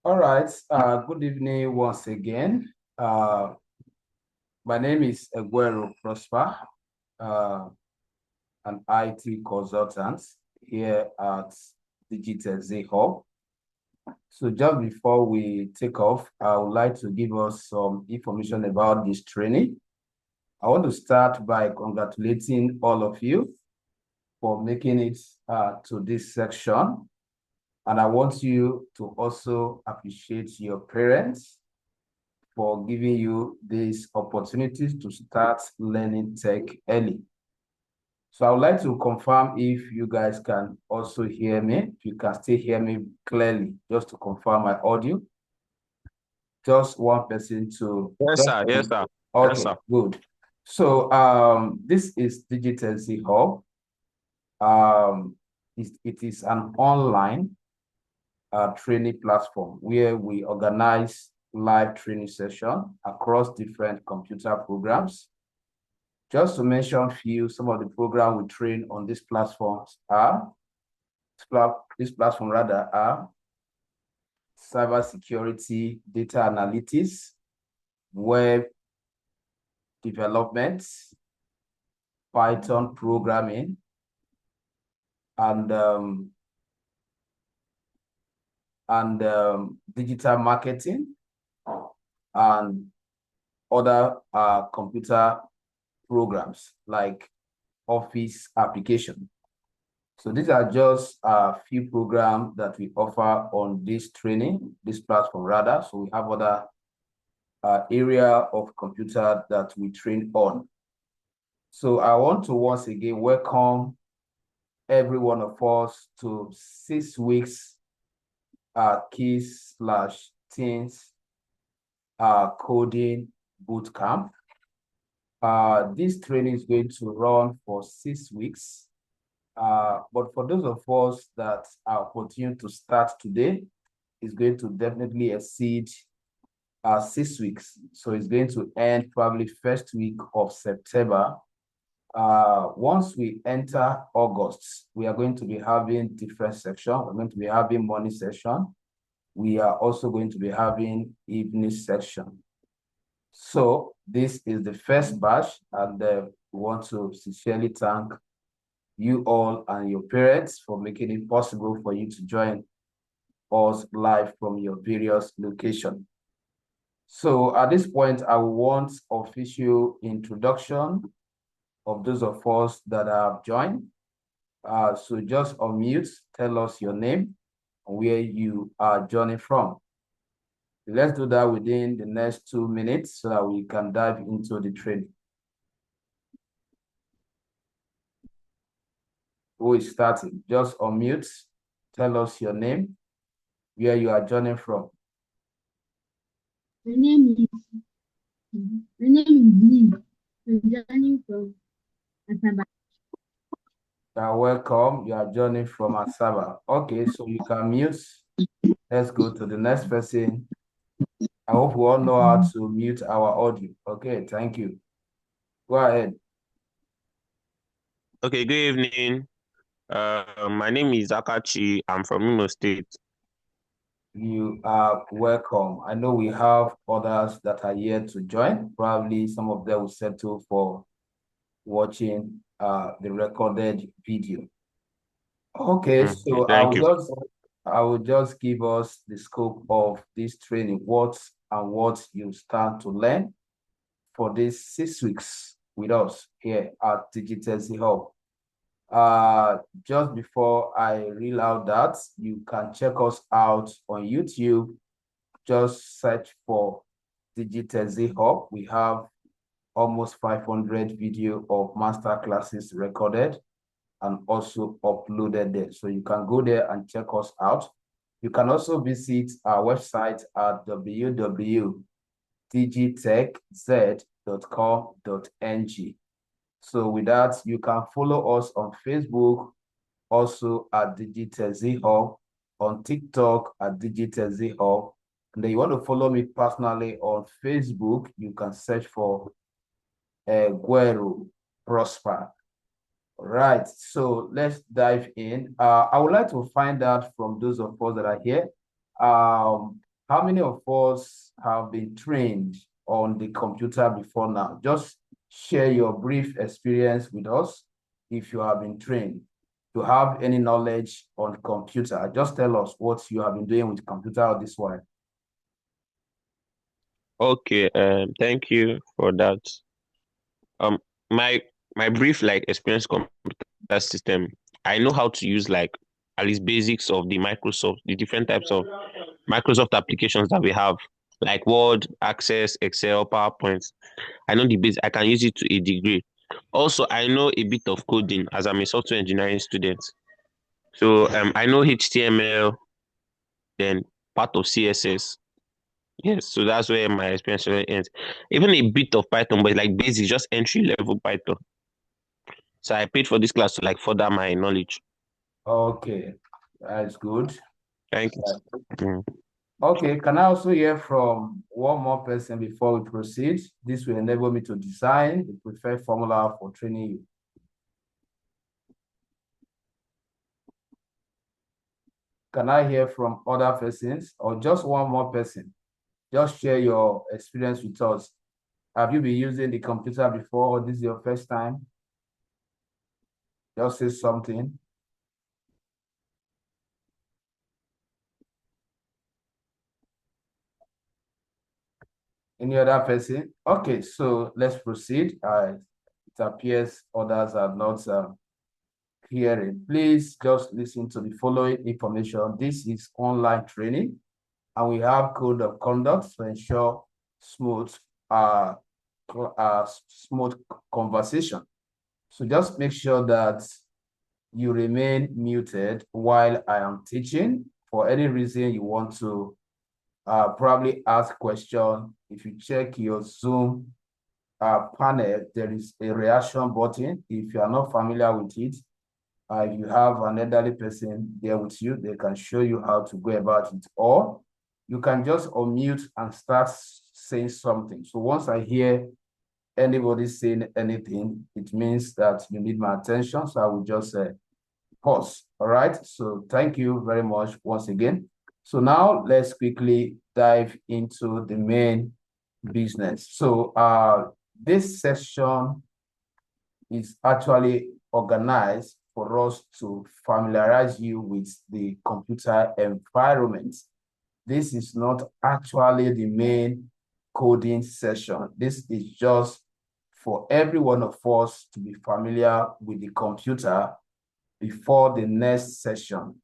All right. Good evening once again. My name is Eguero Prosper, an IT consultant here at Digitech Zeal Hub. So just before we take off, I would like to give us some information about this training. I want to start by congratulating all of you for making it to this section. And I want you to also appreciate your parents for giving you these opportunities to start learning tech early. So I would like to confirm if you guys can also hear me, if you can still hear me clearly, just to confirm my audio. Just one person to... Yes, sir. Yes, sir. Okay, yes, sir. good. So this is Digitech Zeal Hub. It is an online training platform where we organize live training session across different computer programs. Just to mention few, some of the programs we train on these platforms are, cybersecurity, data analytics, web development, Python programming, and digital marketing, and other computer programs like office application. So these are just a few programs that we offer on this platform rather. So we have other area of computer that we train on. So I want to once again welcome every one of us to 6 weeks Kids/Teens coding bootcamp. This training is going to run for 6 weeks. But for those of us that are opportune to start today, it's going to definitely exceed 6 weeks. So it's going to end probably first week of September. Once we enter August, we are going to be having different sections. We're going to be having morning session. We are also going to be having evening section. So this is the first batch, and we want to sincerely thank you all and your parents for making it possible for you to join us live from your various locations. So at this point, I want official introduction of those of us that have joined. So just unmute, tell us your name, and where you are joining from. Let's do that within the next 2 minutes so that we can dive into the training. Who is starting? Just unmute, tell us your name, where you are joining from. My name is Lee. I'm joining from Asaba. You are welcome. You are joining from Asaba. Okay, so you can mute. Let's go to the next person. I hope we all know how to mute our audio. Okay, thank you. Go ahead. Okay, good evening. My name is Akachi. I'm from Imo State. You are welcome. I know we have others that are yet to join. Probably some of them will settle for watching the recorded video. Okay, so Thank you. I will just give us the scope of this training, what you start to learn for these 6 weeks with us here at Digitech Zeal Hub. Just before I reel out that, you can check us out on YouTube. Just search for Digitech Zeal Hub. We have almost 500 video of master classes recorded and also uploaded there. So you can go there and check us out. You can also visit our website at www.digitechz.com.ng. So with that, you can follow us on Facebook, also at Digitech Zeal Hub, on TikTok at Digitech Zeal Hub. And then you want to follow me personally on Facebook, you can search for Eguero Prosper. Right, so let's dive in. I would like to find out from those of us that are here, How many of us have been trained on the computer before now? Just share your brief experience with us if you have been trained. To have any knowledge on computer, just tell us what you have been doing with computer this while. Okay, thank you for that. Um, my my brief like experience computer system, I know how to use like at least basics of the different types of Microsoft applications that we have, like Word, Access, Excel, PowerPoint. I know the base. I can use it to a degree. Also, I know a bit of coding as I'm a software engineering student. So I know HTML, then part of CSS. Yes, so that's where my experience really ends. Even a bit of Python, but like basic, just entry level Python. So I paid for this class to like further my knowledge. Okay, that's good. Thank you. Mm. Okay, can I also hear from one more person before we proceed? This will enable me to design the preferred formula for training you. Can I hear from other persons or just one more person? Just share your experience with us. Have you been using the computer before or this is your first time? Just say something. Any other person? Okay, so let's proceed. It appears others are not hearing. Please just listen to the following information. This is online training, and we have code of conduct to ensure smooth, uh, smooth conversation. So just make sure that you remain muted while I am teaching. For any reason you want to probably ask question, if you check your Zoom panel, there is a reaction button. If you are not familiar with it, if you have an elderly person there with you, they can show you how to go about it. Or you can just unmute and start saying something. So once I hear anybody saying anything, it means that you need my attention. So I will just pause. All right. So thank you very much once again. So now let's quickly dive into the main business. So this session is actually organized for us to familiarize you with the computer environment. This is not actually the main coding session. This is just for every one of us to be familiar with the computer before the next session,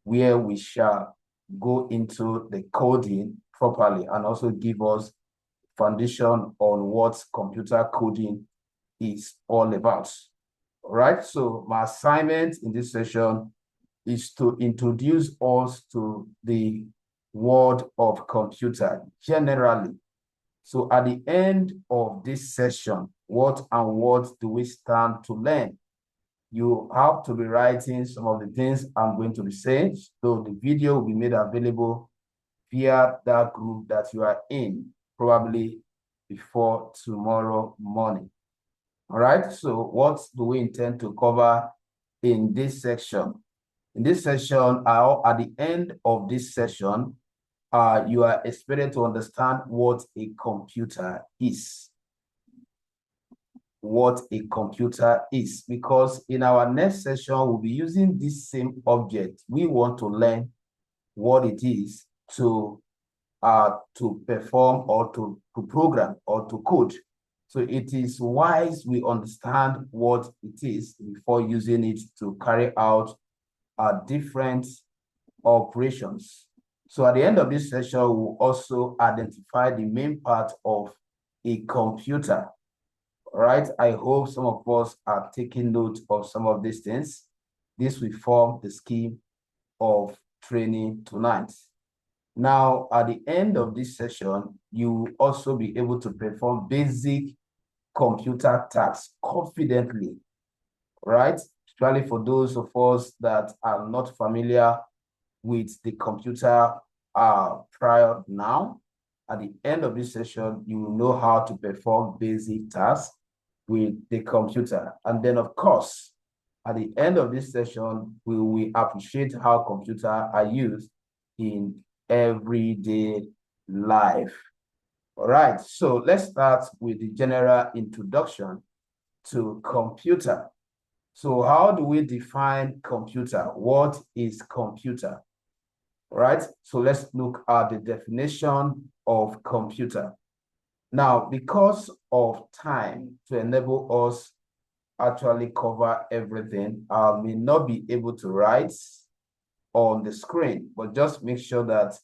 where we shall go into the coding properly and also give us foundation on what computer coding is all about. All right, so my assignment in this session is to introduce us to the world of computer generally. So at the end of this session, what do we stand to learn? You have to be writing some of the things I'm going to be saying. So the video will be made available via that group that you are in, probably before tomorrow morning. All right, so what do we intend to cover in this section? In this session, at the end of this session, you are expected to understand what a computer is. What a computer is, because in our next session, we'll be using this same object. We want to learn what it is to perform or to program or to code. So it is wise we understand what it is before using it to carry out different operations. So at the end of this session, we'll also identify the main part of a computer. All right, I hope some of us are taking note of some of these things. This will form the scheme of training tonight. Now, at the end of this session, you will also be able to perform basic computer tasks confidently, right? Especially for those of us that are not familiar with the computer prior now. At the end of this session, you will know how to perform basic tasks with the computer. And then, of course, at the end of this session, we will appreciate how computers are used in everyday life. All right, so let's start with the general introduction to computer. So how do we define computer? What is computer? All right, so let's look at the definition of computer. Now, because of time, to enable us actually cover everything, I may not be able to write on the screen, but just make sure that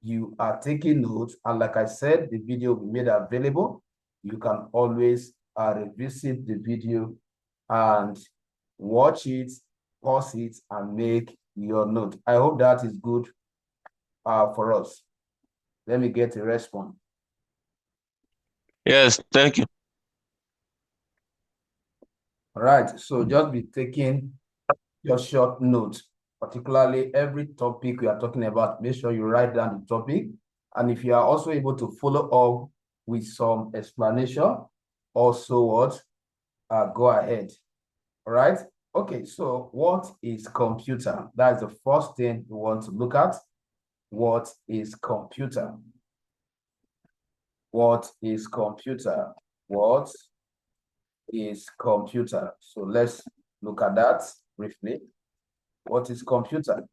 you are taking notes. And like I said, the video will be made available. You can always revisit the video and watch it, pause it, and make your note. I hope that is good for us. Let me get a response. Yes, thank you. All right, so just be taking your short notes, particularly every topic we are talking about. Make sure you write down the topic. And if you are also able to follow up with some explanation, also what, go ahead. All right. Okay, so what is computer? That is the first thing we want to look at. What is computer? What is computer? What is computer? So let's look at that briefly. What is computer?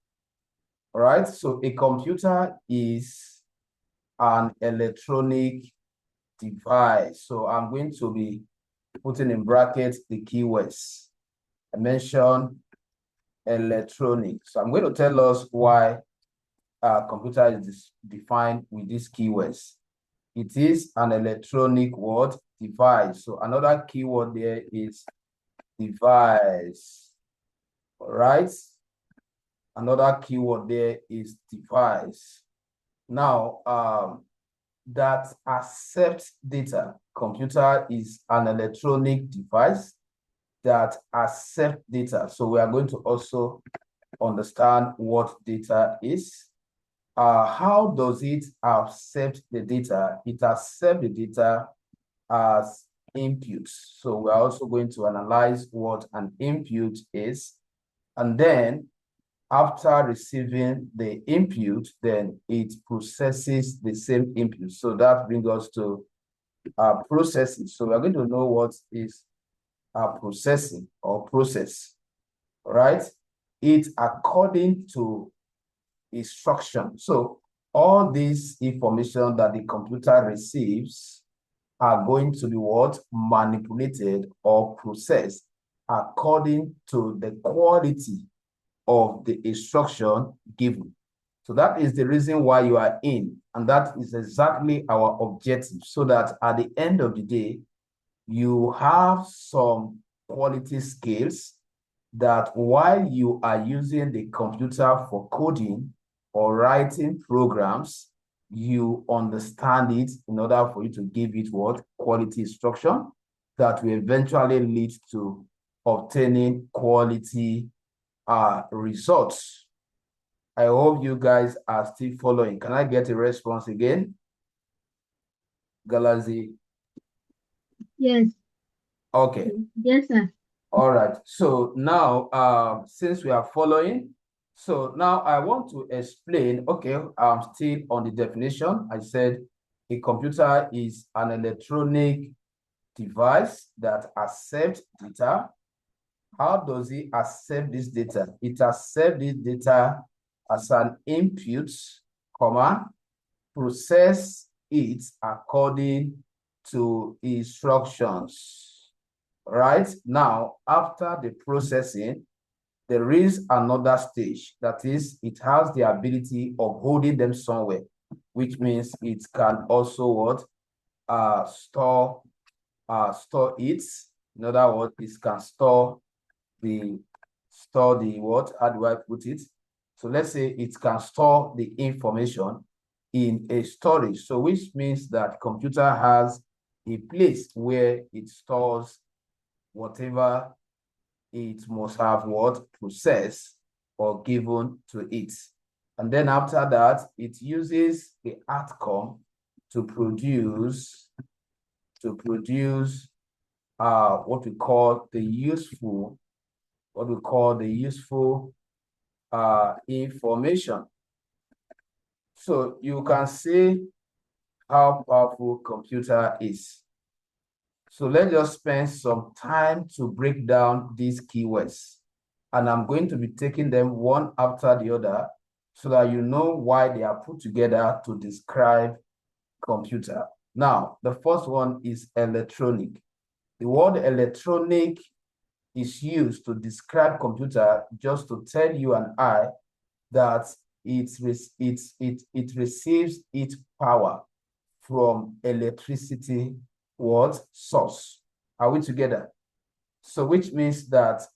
All right, so a computer is an electronic device. So I'm going to be putting in brackets the keywords. I mentioned electronic. So I'm going to tell us why a computer is defined with these keywords. It is an electronic word device. So another keyword there is device. All right. Another keyword there is device. Now, that accepts data. Computer is an electronic device that accepts data. So we are going to also understand what data is. How does it accept the data? It accepts the data as inputs. So we're also going to analyze what an input is. And then after receiving the input, then it processes the same input. So that brings us to processing. So we're going to know what is processing or process, all right? It's according to instruction. So all this information that the computer receives are going to be what? Manipulated or processed according to the quality of the instruction given. So that is the reason why you are in, and that is exactly our objective, so that at the end of the day, you have some quality skills that while you are using the computer for coding or writing programs, you understand it in order for you to give it what? Quality instruction that will eventually lead to obtaining quality results. I hope you guys are still following. Can I get a response again? Galazi? Yes. Okay. Yes, sir. All right. So now, since we are following, so now I want to explain, okay, I'm still on the definition. I said a computer is an electronic device that accepts data. How does it accept this data? It accepts this data as an input, comma, process it according to instructions. Right now, after the processing, there is another stage. That is, it has the ability of holding them somewhere, which means it can also what? Store it. In other words, it can store the what? How do I put it? So let's say it can store the information in a storage. So which means that computer has a place where it stores whatever it must have what? Processed or given to it. And then after that, it uses the outcome to produce what we call the useful information. So you can see how powerful computer is. So let's just spend some time to break down these keywords. And I'm going to be taking them one after the other so that you know why they are put together to describe computer. Now, the first one is electronic. The word electronic is used to describe computer just to tell you and I that it receives its power from electricity what source. Are we together? So which means that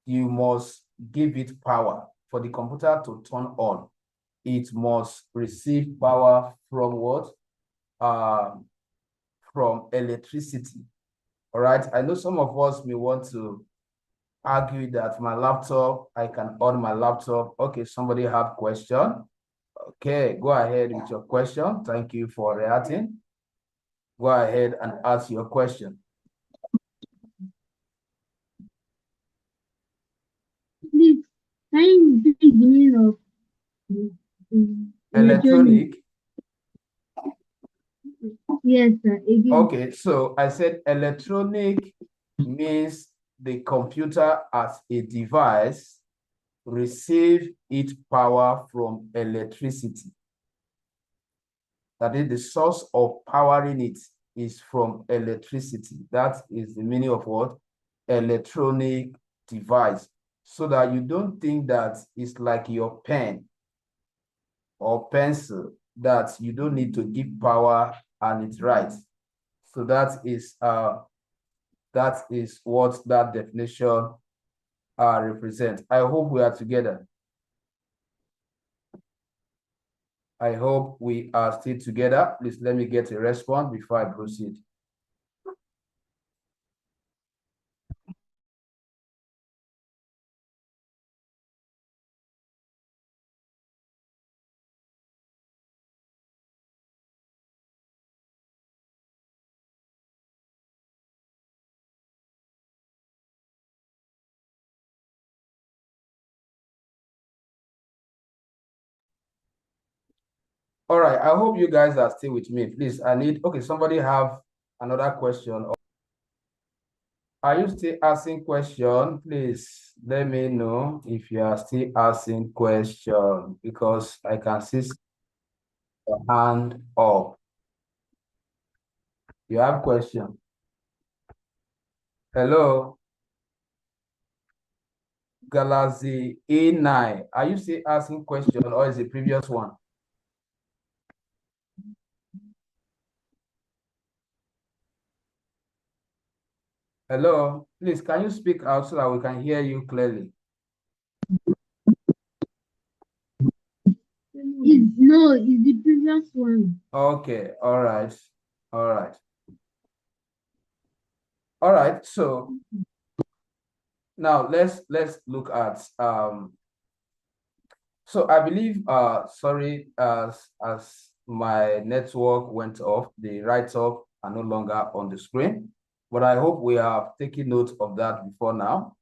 you must give it power for the computer to turn on. It must receive power from what? From electricity. All right. I know some of us may want to argue that my laptop, I can on my laptop. Okay, somebody have question. Okay, go ahead with your question. Thank you for reacting. Go ahead and ask your question. Please, can you repeat the meaning of Electronic. Yes, sir. Again. Okay, so I said electronic means the computer as a device receive its power from electricity. That is, the source of powering it is from electricity. That is the meaning of what? Electronic device. So that you don't think that it's like your pen or pencil that you don't need to give power and it writes. So that is what that definition represents. I hope we are together. I hope we are still together. Please let me get a response before I proceed. All right, I hope you guys are still with me. Please, okay, somebody have another question. Are you still asking question? Please let me know if you are still asking question because I can see your hand up. You have question? Hello? Galaxy A9. Are you still asking question or is the previous one? Hello? Please, can you speak out so that we can hear you clearly? No, it's the previous one. Okay, all right. All right. All right, so now let's look at so I believe sorry, as my network went off, the write-up are no longer on the screen, but I hope we have taken note of that before now,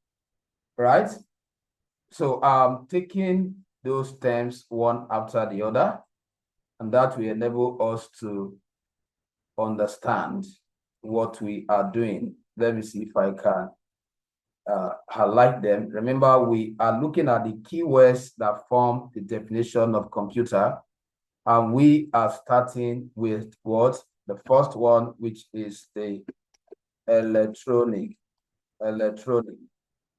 right? So taking those terms one after the other, and that will enable us to understand what we are doing. Let me see if I can highlight them. Remember, we are looking at the keywords that form the definition of computer. And we are starting with what? The first one, which is the electronic.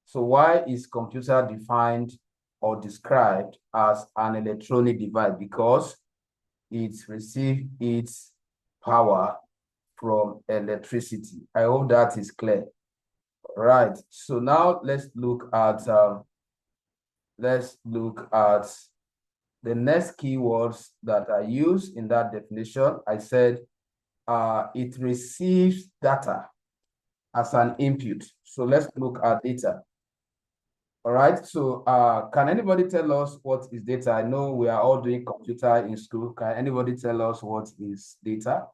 So why is computer defined or described as an electronic device? Because it receives its power from electricity. I hope that is clear. Right. So now let's look at the next keywords that are used in that definition. I said it receives data as an input. So let's look at data. All right. So can anybody tell us what is data? I know we are all doing computer in school. Can anybody tell us what is data?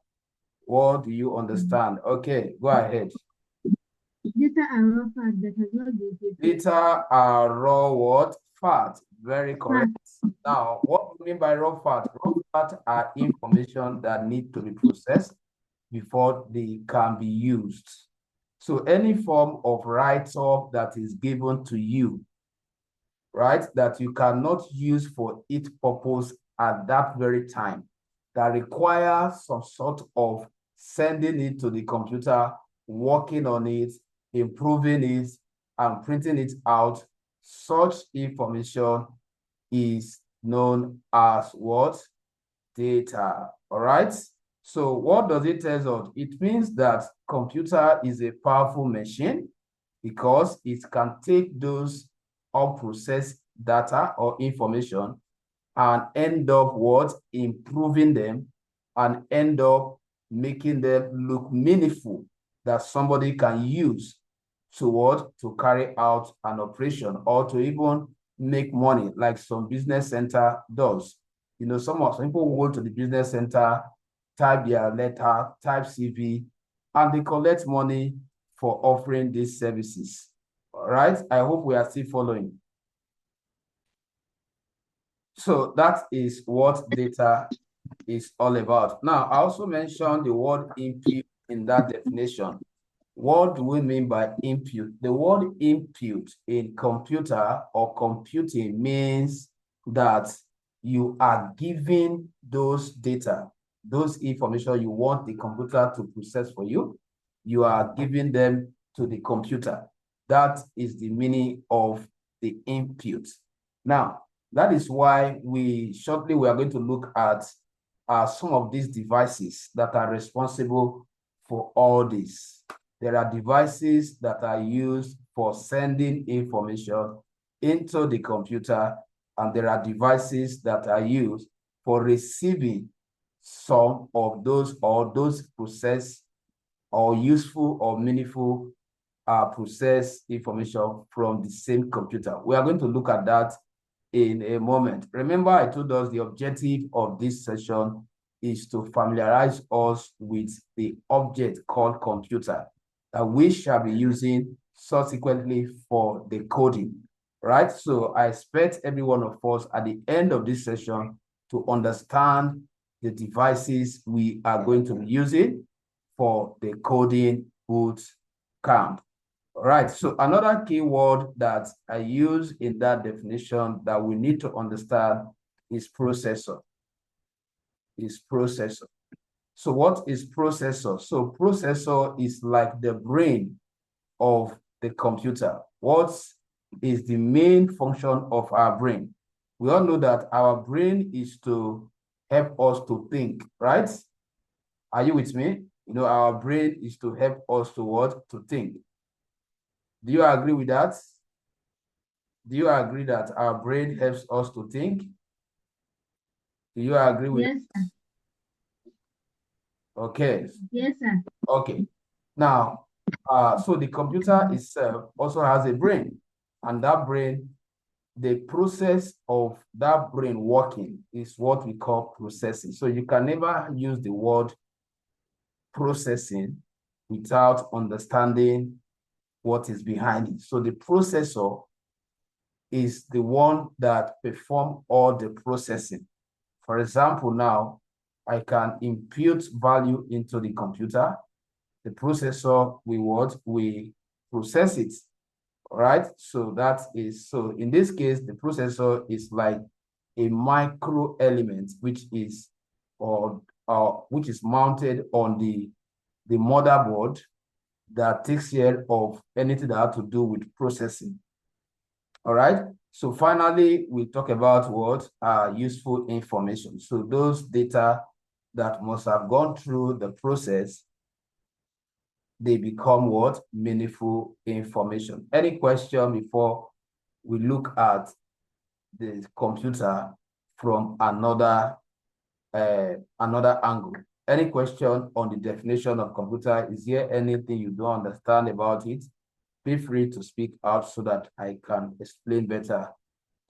What do you understand? Okay, go ahead. Data are raw facts that has not been created. Data are raw what? Fact Very correct. Now, what do we mean by raw fat? Raw fat are information that need to be processed before they can be used. So any form of write-up that is given to you, right, that you cannot use for its purpose at that very time, that requires some sort of sending it to the computer, working on it, improving it, and printing it out, such information is known as what? Data. All right. So what does it tell us? It means that computer is a powerful machine because it can take those unprocessed data or information and end up what? Improving them and end up making them look meaningful that somebody can use to what? To carry out an operation or to even make money like some business center does. You know, some people will go to the business center, type their letter, type CV, and they collect money for offering these services. All right. I hope we are still following. So that is what data is all about. Now, I also mentioned the word input in that definition. What do we mean by input? The word input in computer or computing means that you are giving those data, those information you want the computer to process for you, you are giving them to the computer. That is the meaning of the input. Now, that is why we are going to look at some of these devices that are responsible for all this. There are devices that are used for sending information into the computer, and there are devices that are used for receiving some of those or those process or useful or meaningful process information from the same computer. We are going to look at that in a moment. Remember, I told us the objective of this session is to familiarize us with the object called computer that we shall be using subsequently for the coding, right? So I expect every one of us at the end of this session to understand the devices we are going to be using for the coding boot camp. All right, so another key word that I use in that definition that we need to understand is processor. So what is processor? So processor is like the brain of the computer. What is the main function of our brain? We all know that our brain is to help us to think, right? Are you with me? You know, our brain is to help us to what? To think. Do you agree with that? Do you agree that our brain helps us to think? Do you agree with Yes, sir. Okay. Yes, sir. Okay. Now, so the computer itself also has a brain, and that brain, the process of that brain working is what we call processing. So you can never use the word processing without understanding what is behind it. So the processor is the one that performs all the processing. For example, now I can impute value into the computer. The processor we process it. All right. So so in this case, the processor is like a micro element, which is which is mounted on the motherboard that takes care of anything that has to do with processing. All right. So finally, we talk about what are useful information. So those data that must have gone through the process, they become what? Meaningful information. Any question before we look at the computer from another angle? Any question on the definition of computer? Is there anything you don't understand about it? Feel free to speak out so that I can explain better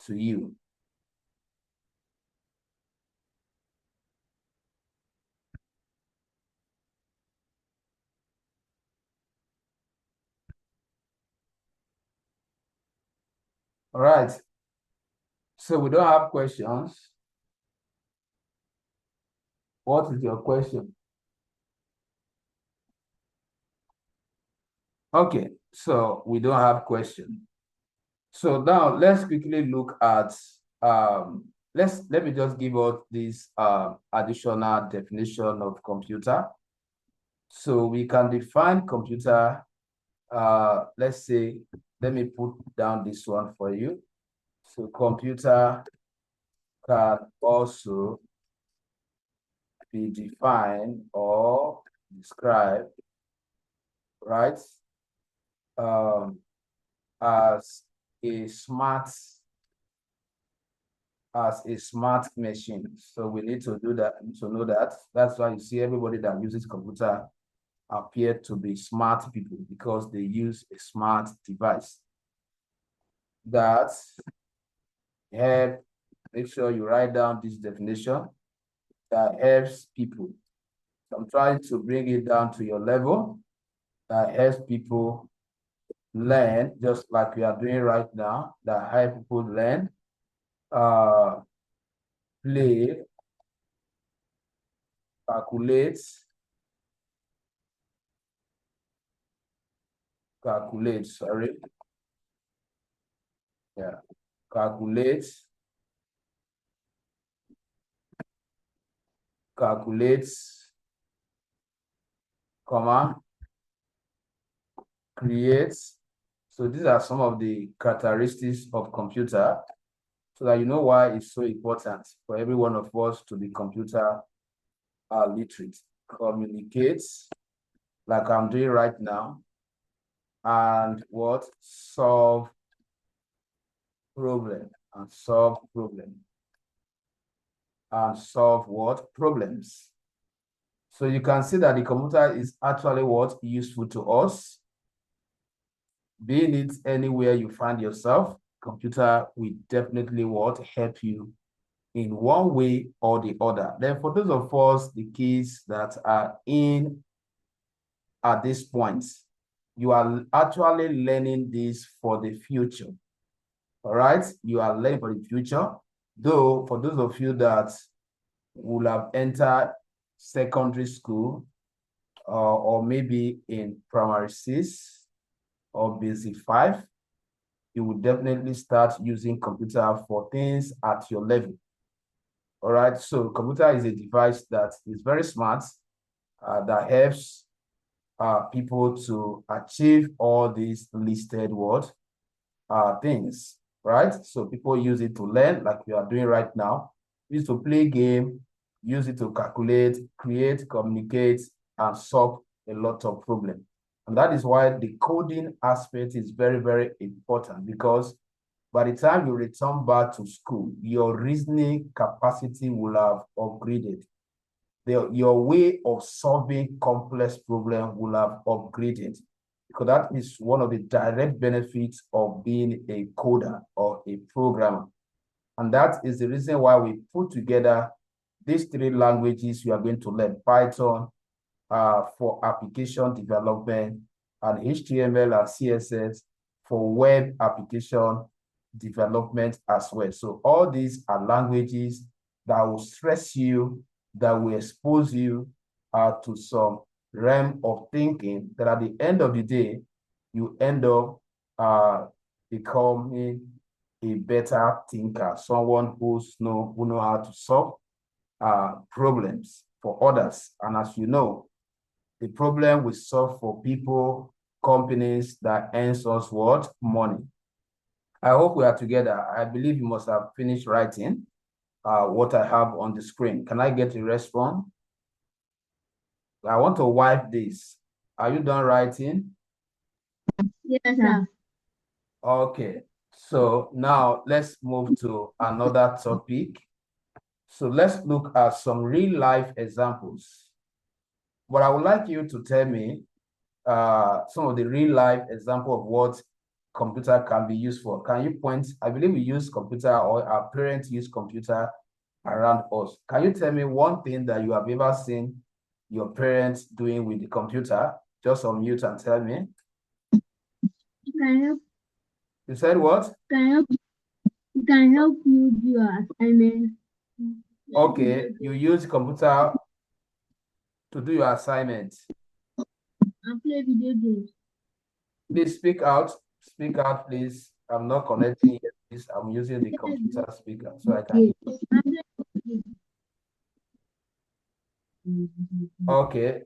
to you. All right. So we don't have questions. What is your question? Okay, so we don't have question. So now let's quickly look at let me just give out this additional definition of computer. So we can define computer, let's say, let me put down this one for you. So computer can also be defined or described, right, as a smart machine. So we need to do that, to know that. That's why you see everybody that uses computer appear to be smart people, because they use a smart device that help. Make sure you write down this definition that helps people. So I'm trying to bring it down to your level, that helps people learn, just like we are doing right now, that help people learn, play, calculate, sorry. Yeah, calculate, comma, create. So these are some of the characteristics of computer, so that you know why it's so important for every one of us to be computer literate. Communicate, like I'm doing right now, and what? Solve problem, and solve problem, and solve what? Problems. So you can see that the computer is actually what? Useful to us. Being it anywhere you find yourself, computer will definitely what? Help you in one way or the other. Then for those of us, the kids that are in at this point, you are actually learning this for the future. All right, you are learning for the future. Though for those of you that will have entered secondary school, or maybe in primary 6 or basic 5, you will definitely start using computer for things at your level. All right, so computer is a device that is very smart, that helps people to achieve all these listed things, right? So people use it to learn, like we are doing right now. Use it to play game, use it to calculate, create, communicate, and solve a lot of problems. And that is why the coding aspect is very, very important, because by the time you return back to school, your reasoning capacity will have upgraded. Your way of solving complex problems will have upgraded, because that is one of the direct benefits of being a coder or a programmer. And that is the reason why we put together these 3 languages we are going to learn: Python for application development, and HTML and CSS for web application development as well. So all these are languages that will stress you, that will expose you to some realm of thinking, that at the end of the day, you end up becoming a better thinker, someone who know how to solve problems for others. And as you know, the problem we solve for people, companies that earns us what? Money. I hope we are together. I believe you must have finished writing what I have on the screen. Can I get a response? I want to wipe this. Are you done writing? Yes, sir. Okay. So now let's move to another topic. So let's look at some real life examples. But I would like you to tell me some of the real life example of what computer can be used for. Can you point? I believe we use computer, or our parents use computer around us. Can you tell me one thing that you have ever seen your parents doing with the computer? Just unmute and tell me. Can You said what? you It can help you do your assignment. Okay, you use computer to do your assignment. And play video games. Please speak out. Speak out, please. I'm not connecting yet. Please, I'm using the computer speaker so I can. Okay.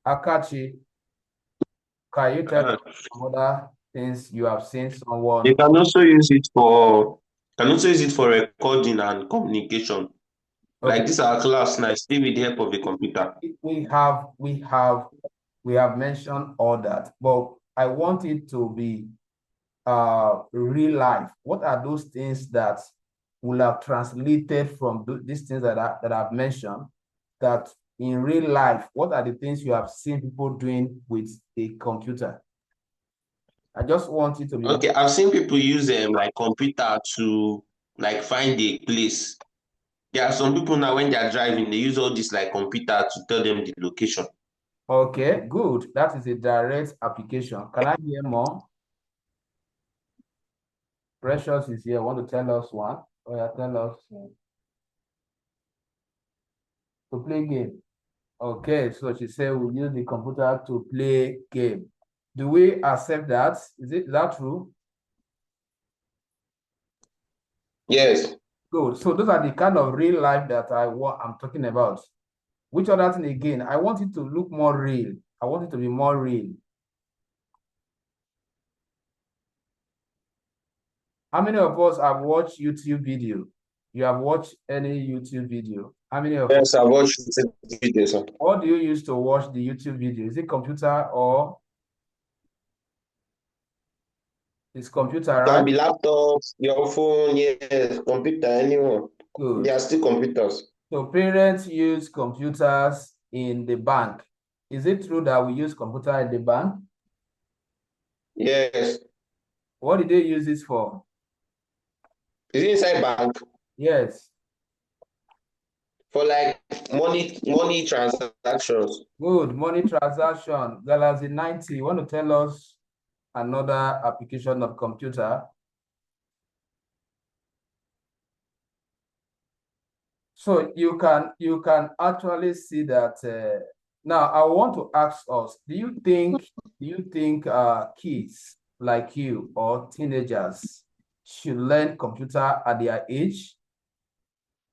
Akachi, can you tell us some other things you have seen You someone? can also use it for recording and communication. Okay, Like this our class now, still with the help of a computer. we have mentioned all that, but I want it to be real life. What are those things that will have translated from these things that I've mentioned, that in real life, what are the things you have seen people doing with a computer? I just want it to be more. Okay, I've seen people use like computer to like find a place. There are some people now when they are driving, they use all this like computer to tell them the location. Okay, good. That is a direct application. Can I hear more? Precious is here. Want to tell us one? Oh, yeah, tell us. To play game. Okay, so she said we use the computer to play game. Do we accept that? Is that true? Yes. Good. So those are the kind of real life that I'm talking about. Which other thing again? I want it to look more real. I want it to be more real. How many of us have watched YouTube video? You have watched any YouTube video? How many of us? Yes, I watched videos. What do you use to watch the YouTube video? Is it computer or it's computer, Can right? be laptops, your phone, yes, computer, anyone. Good. They are still computers. So parents use computers in the bank. Is it true that we use computer in the bank? Yes. What did they use this for? Is it inside bank? Yes. For like money transactions. Good. Money transaction. Galaxy 90. You want to tell us another application of computer? So you can actually see that. Now I want to ask us: Do you think kids like you or teenagers should learn computer at their age,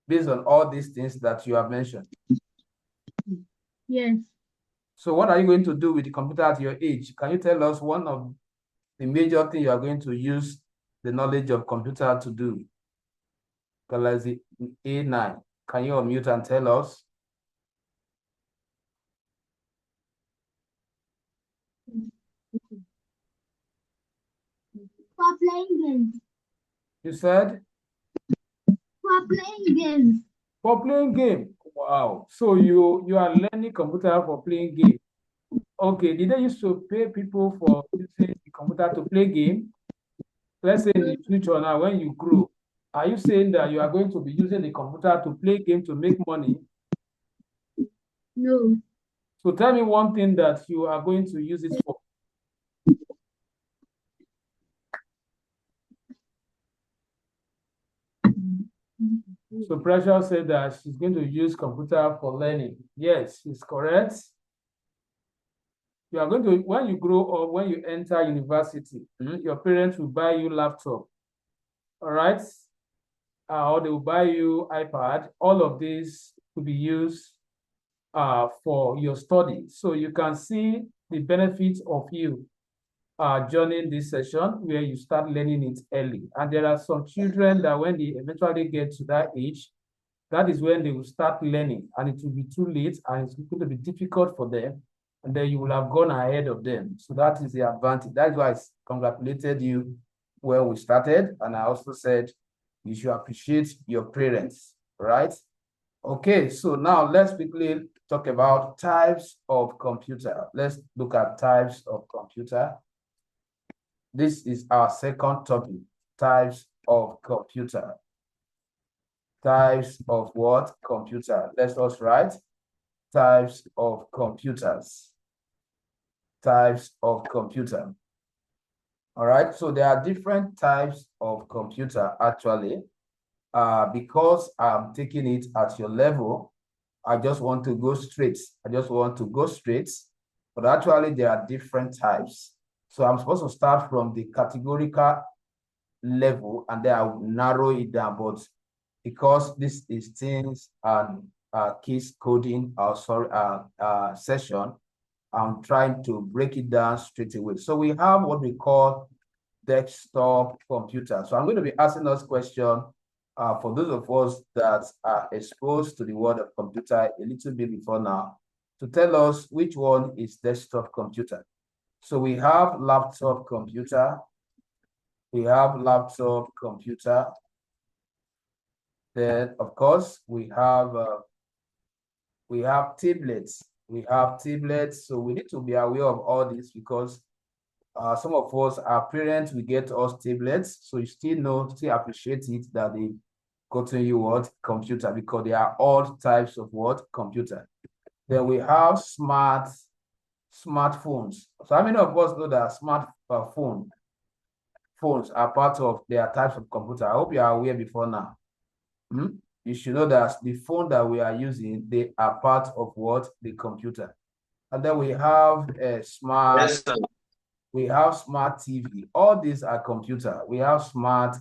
based on all these things that you have mentioned? Yes. So what are you going to do with the computer at your age? Can you tell us one of the major things you are going to use the knowledge of computer to do? Galaxy A9. Can you unmute and tell us? For playing games. You said? For playing games. For playing game. Wow. So you are learning computer for playing game. Okay. Did they used to pay people for using the computer to play game? Let's say in the future now, when you grow, are you saying that you are going to be using the computer to play game to make money? No. So tell me one thing that you are going to use it for. So Precious said that she's going to use computer for learning. Yes, she's correct. You are going to, when you grow up, when you enter university, your parents will buy you laptop, all right? Or they will buy you iPad. All of these to be used for your study. So you can see the benefits of you joining this session where you start learning it early. And there are some children that when they eventually get to that age, that is when they will start learning, and it will be too late and it's going to be difficult for them. And then you will have gone ahead of them. So that is the advantage. That's why I congratulated you when we started. And I also said you should appreciate your parents, right? Okay, so now let's quickly talk about types of computer. Let's look at types of computer. This is our second topic, types of computer. Types of what? Computer. Let's us write types of computers. Types of computer. All right, so there are different types of computer actually. Because I'm taking it at your level, I just want to go straight. I just want to go straight, but actually there are different types. So I'm supposed to start from the categorical level and then I will narrow it down. But because this is things and case coding, session, I'm trying to break it down straight away. So we have what we call desktop computer. So I'm going to be asking us questions for those of us that are exposed to the world of computer a little bit before now, to tell us which one is desktop computer. So we have laptop computer. We have laptop computer. Then, of course, we have tablets. We have tablets. So we need to be aware of all this because some of us, our parents, we get us tablets. So you still appreciate it that they gotten you what? Computer, because they are all types of what? Computer. Then we have smartphones. So how many of us know that phones are part of their types of computer? I hope you are aware before now. You should know that the phone that we are using, they are part of what? The computer. And then we have a smart, we have smart TV. All these are computer. We have smart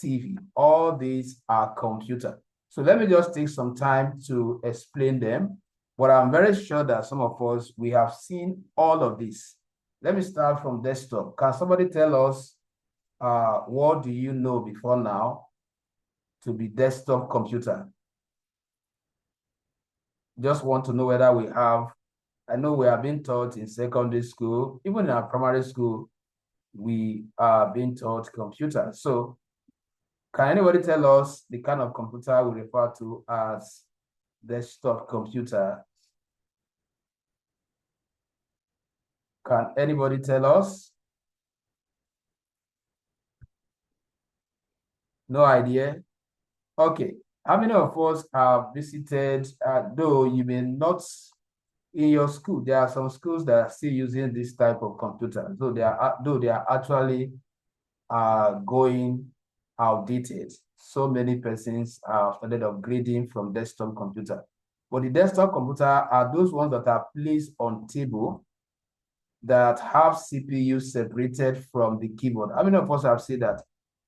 TV. All these are computer. So let me just take some time to explain them. But I'm very sure that some of us, we have seen all of this. Let me start from desktop. Can somebody tell us what do you know before now to be desktop computer? Just want to know whether we have, I know we are being taught in secondary school, even in our primary school, we are being taught computer. So can anybody tell us the kind of computer we refer to as desktop computer? Can anybody tell us? No idea? Okay. How many of us have visited, though you may not, in your school, there are some schools that are still using this type of computer. So though they are actually going outdated. So many persons have started upgrading from desktop computer. But the desktop computer are those ones that are placed on table that have CPU separated from the keyboard. How many of us have seen that?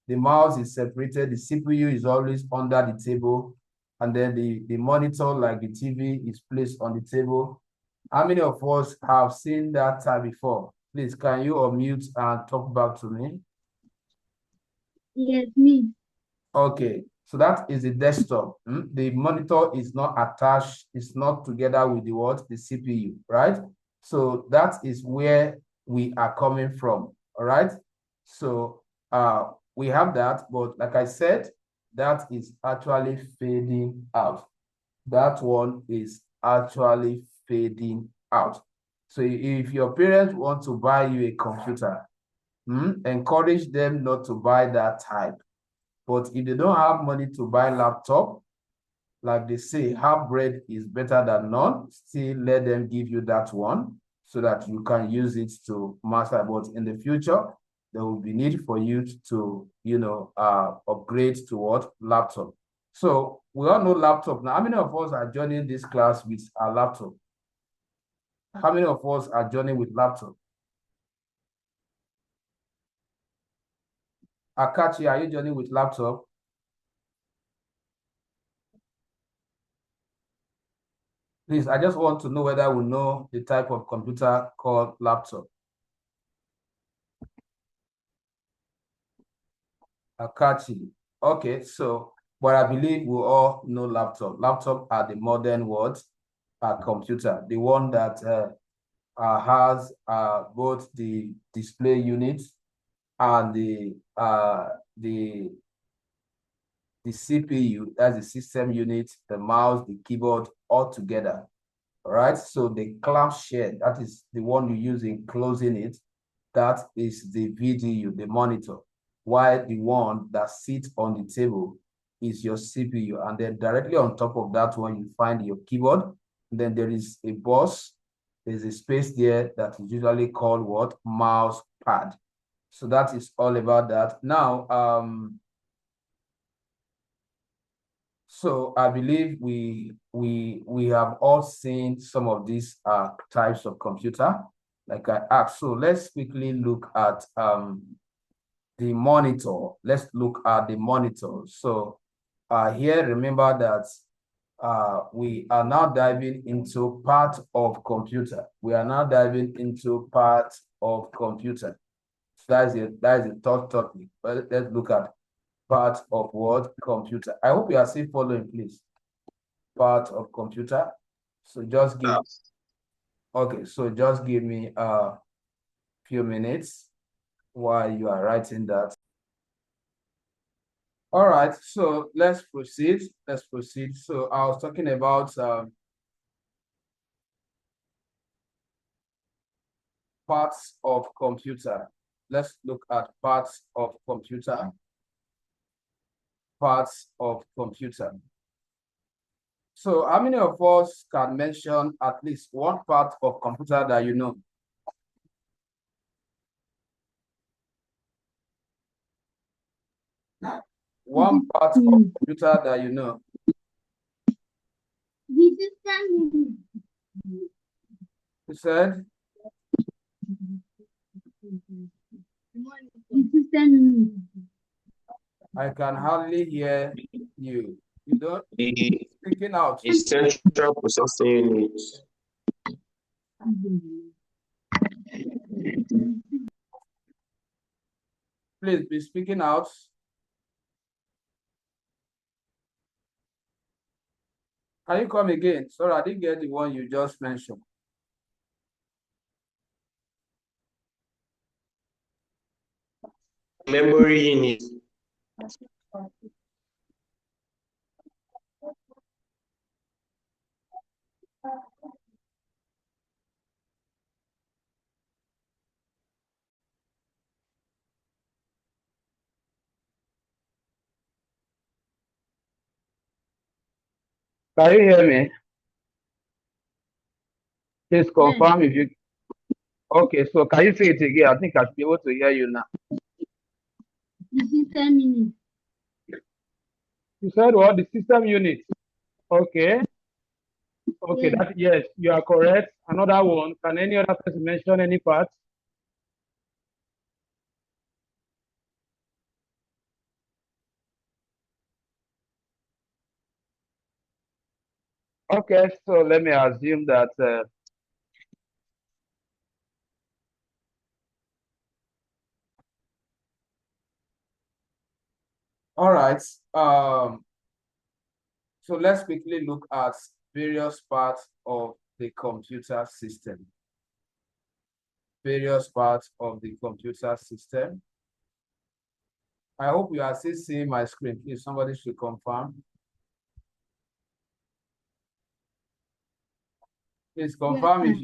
The mouse is separated, the CPU is always under the table, and then the monitor, like the TV, is placed on the table. How many of us have seen that type before? Please, can you unmute and talk back to me? Yes, me. Okay, so that is the desktop. The monitor is not attached, it's not together with the what? The CPU, right? So that is where we are coming from, all right? So we have that, but like I said, that is actually fading out. That one is actually fading out. So if your parents want to buy you a computer, encourage them not to buy that type. But if they don't have money to buy laptop, like they say, half bread is better than none, still let them give you that one so that you can use it to master. But in the future, there will be need for you to, upgrade to what? Laptop. So we all know laptop. Now, how many of us are joining this class with a laptop? How many of us are joining with laptop? Akachi, are you joining with laptop? Please, I just want to know whether we know the type of computer called laptop. Akachi. Okay, so, but I believe we all know laptop. Laptop are the modern words, computer, the one that has both the display unit and the CPU, that's the system unit, the mouse, the keyboard, all together. All right, so the clamshell, that is the one you use in closing it, that is the VGU, the monitor, while the one that sits on the table is your CPU. And then directly on top of that one, you find your keyboard. And then there is a bus, there's a space there that is usually called what? Mouse pad. So that is all about that. Now, so I believe we have all seen some of these types of computer, like I asked. So let's quickly look at the monitor. Let's look at the monitor. So here, remember that we are now diving into part of computer. We are now diving into part of computer. So that is a third topic. But let's look at part of what? Computer. I hope you are still following, please. Part of computer. So just give, okay, so just give me a few minutes while you are writing that. All right, so let's proceed. Let's proceed. So I was talking about parts of computer. Let's look at parts of computer. Parts of computer. So how many of us can mention at least one part of computer that you know? One part of computer that you know. The system. You said? The system. I can hardly hear you. You don't speaking out. The central processing unit. Please be speaking out. Can you come again? Sorry, I didn't get the one you just mentioned. Memory unit. Can you hear me? Please confirm if you. Okay, so can you say it again? I think I should be able to hear you now. The system unit. You said what? The system unit. Okay. Okay, Yes. that yes, you are correct. Another one. Can any other person mention any part? Okay, so let me assume that all right. So let's quickly look at various parts of the computer system. Various parts of the computer system. I hope you are still seeing my screen. If somebody should confirm. Please confirm Yes,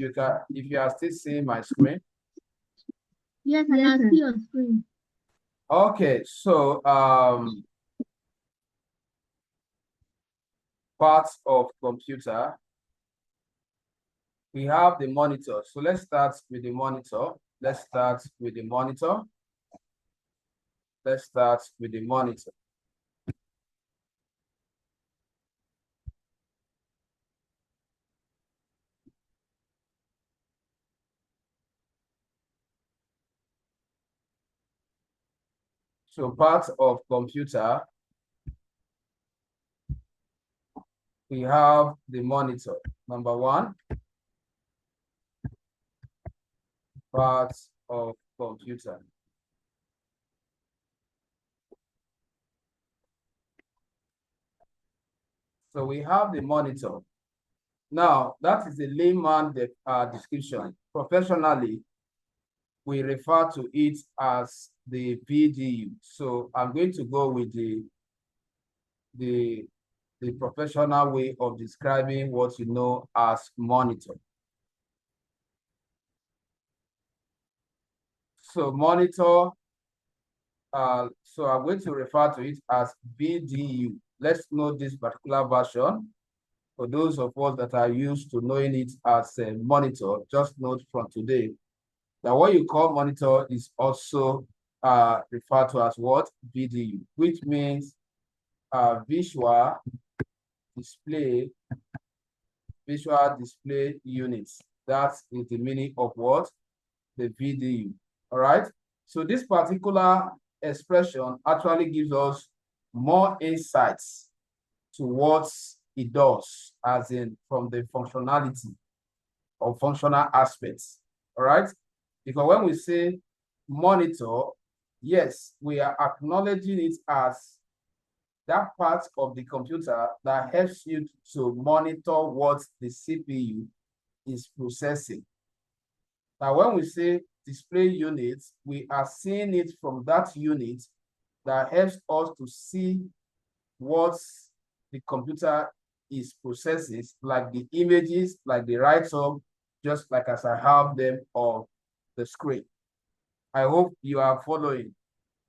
if you are still seeing my screen. Yes, I can see your screen. Okay, so parts of computer. We have the monitor. So let's start with the monitor. Let's start with the monitor. Let's start with the monitor. So parts of computer, we have the monitor. Number one, parts of computer. So we have the monitor. Now, that is a layman description. Professionally, we refer to it as the VDU. So I'm going to go with the professional way of describing what you know as monitor. So monitor, so I'm going to refer to it as VDU. Let's note this particular version. For those of us that are used to knowing it as a monitor, just note from today that what you call monitor is also referred to as what? VDU, which means visual display units. That is the meaning of what? The VDU. All right. So this particular expression actually gives us more insights to what it does, as in from the functionality or functional aspects. All right. Because when we say monitor, yes, we are acknowledging it as that part of the computer that helps you to monitor what the CPU is processing. Now, when we say display unit, we are seeing it from that unit that helps us to see what the computer is processing, like the images, like the write-up, just like as I have them on the screen. I hope you are following.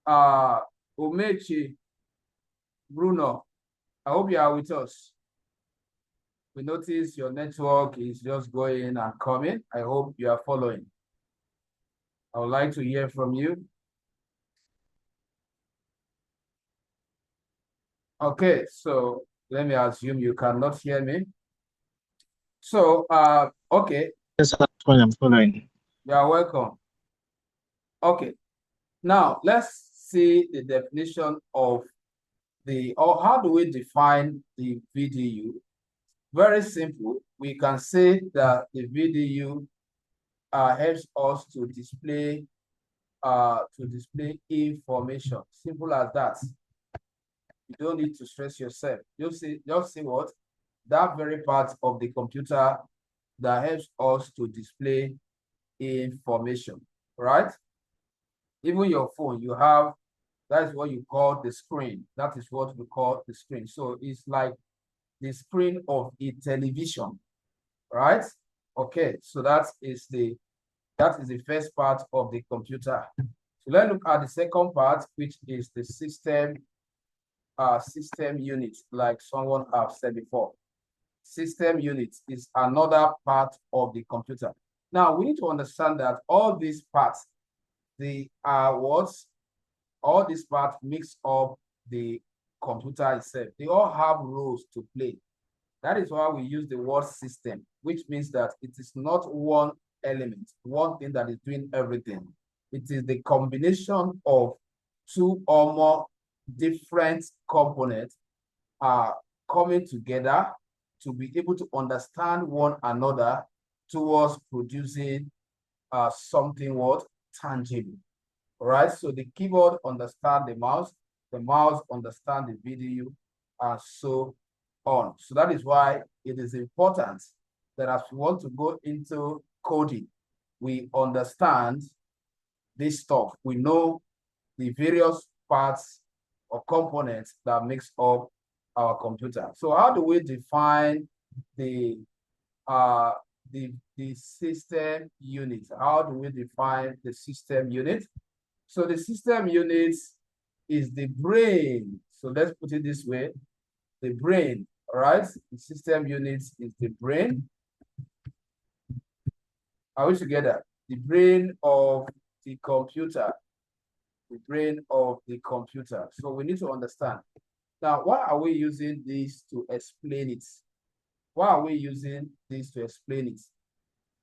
Omechi, Bruno, I hope you are with us. We notice your network is just going and coming. I hope you are following. I would like to hear from you. Okay, so let me assume you cannot hear me. So, okay. Yes, I'm following. You are welcome. Okay, now let's see the definition of or how do we define the VDU? Very simple. We can say that the VDU helps us to display information. Simple as that. You don't need to stress yourself. Just see what? That very part of the computer that helps us to display information, right? Even your phone, you have, that is what you call the screen. That is what we call the screen. So it's like the screen of a television, right? Okay, so that is the first part of the computer. So let's look at the second part, which is the system unit, like someone have said before. System unit is another part of the computer. Now we need to understand that all these parts, all these parts mix up the computer itself. They all have roles to play. That is why we use the word system, which means that it is not one element, one thing that is doing everything. It is the combination of two or more different components coming together to be able to understand one another towards producing something what? Tangible. All right, so the keyboard understands the mouse understands the video, and so on. So that is why it is important that as we want to go into coding, we understand this stuff. We know the various parts or components that makes up our computer. So how do we define the system unit? How do we define the system unit? So the system unit is the brain. So let's put it this way. The brain, all right? The system unit is the brain. Are we together? The brain of the computer. The brain of the computer. So we need to understand. Now, why are we using this to explain it? Why are we using this to explain it?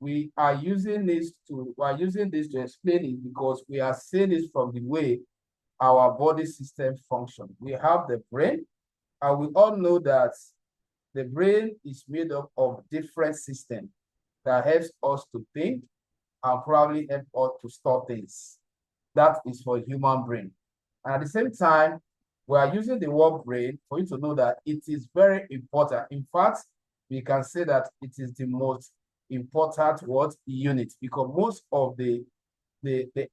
We are using this to explain it because we are seeing it from the way our body system functions. We have the brain, and we all know that the brain is made up of different systems that helps us to think and probably help us to store things. That is for human brain. And at the same time, we are using the word brain for you to know that it is very important. In fact, we can say that it is the most important unit, because most of the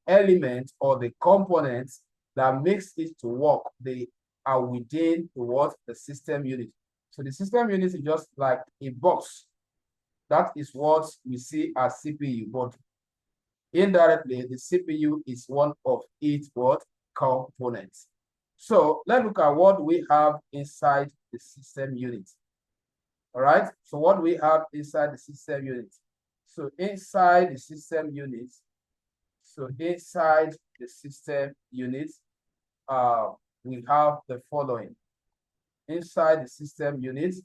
elements or the components that makes it to work, they are within the system unit. So the system unit is just like a box. That is what we see as CPU, but indirectly, the CPU is one of its components. So let's look at what we have inside the system unit. All right, so what we have inside the system unit. So inside the system unit, So inside the system unit, we have the following. Inside the system unit,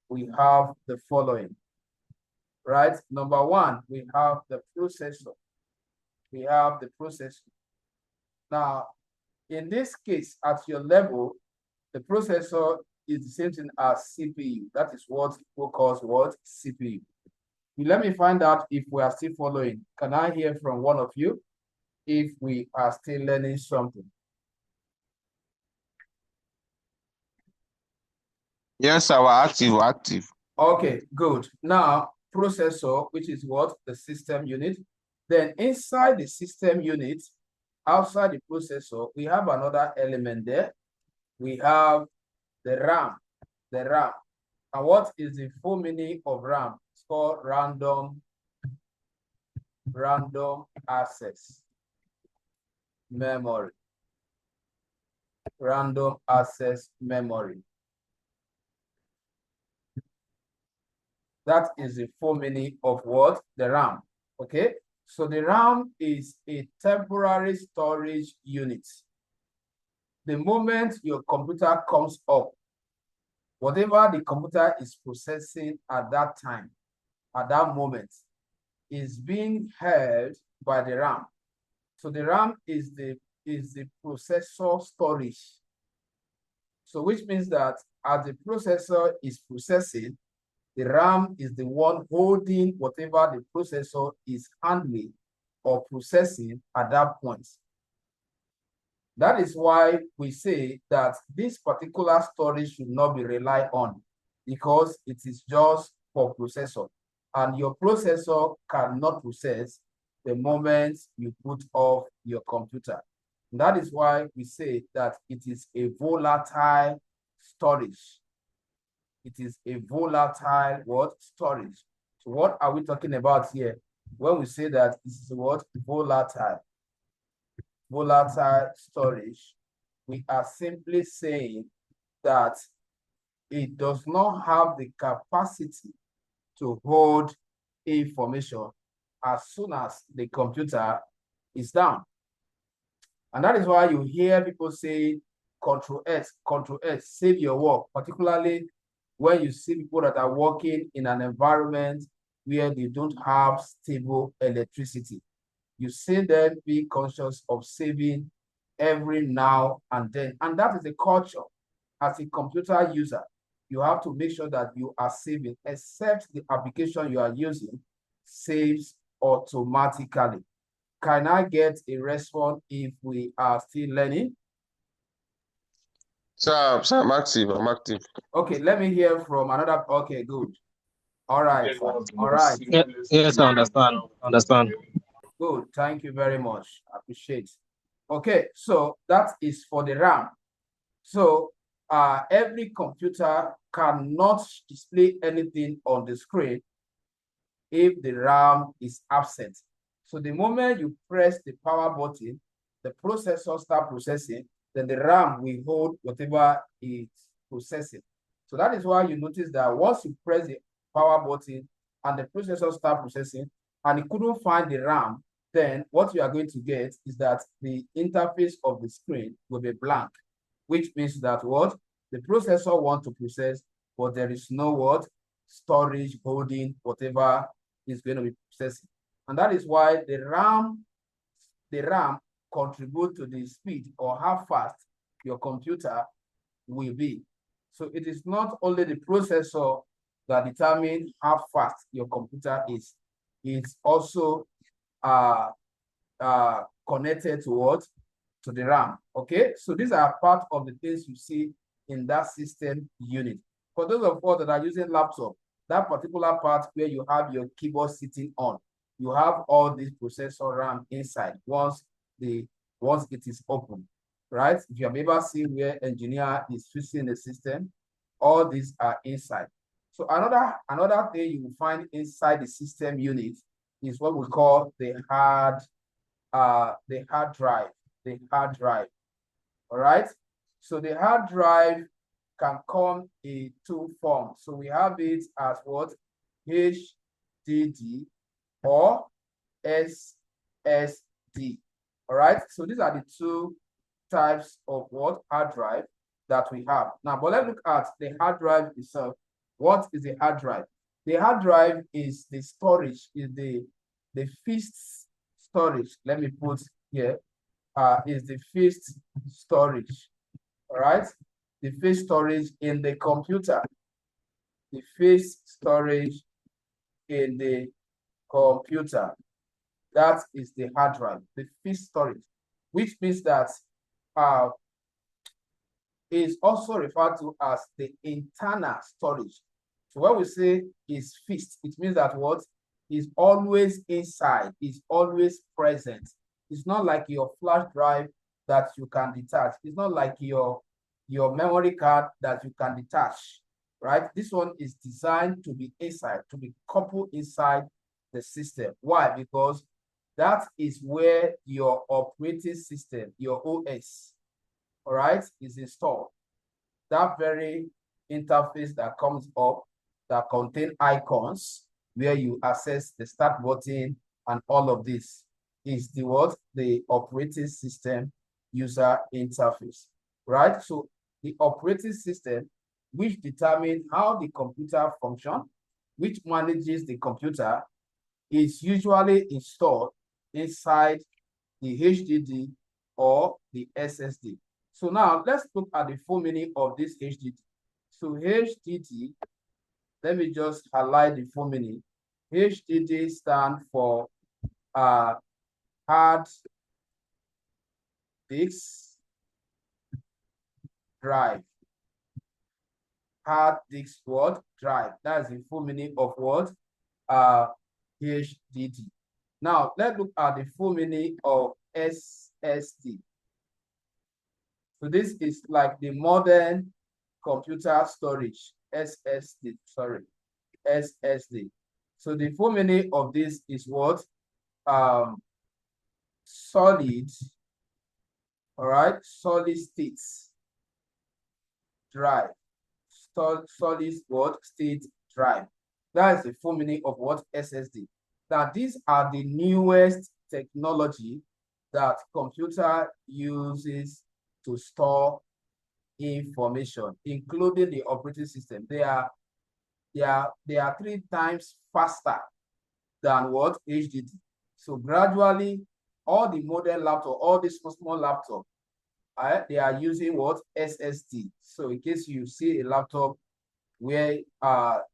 we have the following, right? Number one, we have the processor. We have the processor. Now, in this case, at your level, the processor is the same thing as CPU. That is what people call what? CPU. Let me find out if we are still following. Can I hear from one of you if we are still learning something? Yes, sir, we're active. Okay, good. Now, processor, which is what? The system unit. Then inside the system unit, outside the processor, we have another element there. We have the RAM, And what is the full meaning of RAM? It's called random access memory. Random access memory. That is the full meaning of what? The RAM. Okay. So the RAM is a temporary storage unit. The moment your computer comes up, whatever the computer is processing at that time, at that moment, is being held by the RAM. So the RAM is the processor storage. So which means that as the processor is processing, the RAM is the one holding whatever the processor is handling or processing at that point. That is why we say that this particular storage should not be relied on because it is just for processor. And your processor cannot process the moment you put off your computer. And that is why we say that it is a volatile storage. It is a volatile what? Storage. So what are we talking about here? When we say that this is what? Volatile storage, we are simply saying that it does not have the capacity to hold information as soon as the computer is down. And that is why you hear people say, Control S, save your work, particularly when you see people that are working in an environment where they don't have stable electricity. You see them be conscious of saving every now and then. And that is the culture. As a computer user, you have to make sure that you are saving, except the application you are using saves automatically. Can I get a response if we are still learning? Sir, I'm active. Okay, let me hear from another. Okay, good. All right. All right. Yes, I understand. Good. Thank you very much. Appreciate. Okay, so that is for the RAM. So every computer cannot display anything on the screen if the RAM is absent. So the moment you press the power button, the processor starts processing, then the RAM will hold whatever it's processing. So that is why you notice that once you press the power button and the processor starts processing and it couldn't find the RAM, then what you are going to get is that the interface of the screen will be blank, which means that what? The processor wants to process, but there is no what? Storage holding whatever is going to be processing. And that is why the RAM contribute to the speed or how fast your computer will be. So it is not only the processor that determines how fast your computer is. It's also connected to what? To the RAM. Okay, so these are part of the things you see in that system unit. For those of us that are using laptop, that particular part where you have your keyboard sitting on, you have all this processor RAM inside once it is open, right? If you have ever seen where engineer is switching the system, all these are inside. So another thing you will find inside the system unit is what we call the hard drive. All right. So the hard drive can come in two forms. So we have it as what? HDD or SSD. SSD. All right, so these are the two types of what hard drive that we have. Now, but let's look at the hard drive itself. What is a hard drive? The hard drive is the storage, is the fixed storage. Let me put here, is the fixed storage. All right, the fixed storage in the computer. The fixed storage in the computer. That is the hard drive, the fixed storage, which means that is also referred to as the internal storage. So when we say is fixed, it means that what is always inside, is always present. It's not like your flash drive that you can detach. It's not like your memory card that you can detach, right? This one is designed to be inside, to be coupled inside the system. Why? Because that is where your operating system, your OS, all right, is installed. That very interface that comes up that contain icons where you access the start button and all of this is the what? The operating system user interface, right? So the operating system, which determines how the computer functions, which manages the computer, is usually installed inside the HDD or the SSD. So now let's look at the full meaning of this HDD. So HDD, let me just highlight the full meaning. HDD stands for hard disk drive. Hard disk what? Drive. That's the full meaning of what? HDD. Now let's look at the full meaning of SSD. So this is like the modern computer storage, SSD, sorry, SSD. So the full meaning of this is what? Solid, all right, solid state drive. Solid what? State drive. That is the full meaning of what? SSD. Now these are the newest technology that computer uses to store information, including the operating system. They are 3 times faster than what? HDD. So gradually, all the modern laptop, all these small laptop, they are using what? SSD. So in case you see a laptop where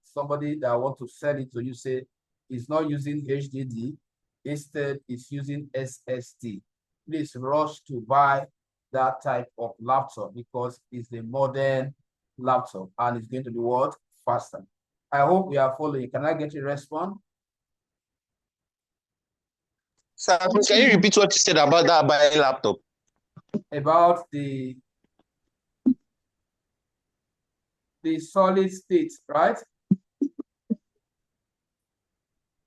somebody that want to sell it to you say is not using HDD, instead it's using SSD. Please rush to buy that type of laptop because it's the modern laptop and it's going to be what? Faster. I hope we are following. Can I get a response? Sir, can you repeat what you said about that buying laptop? About the solid state, right?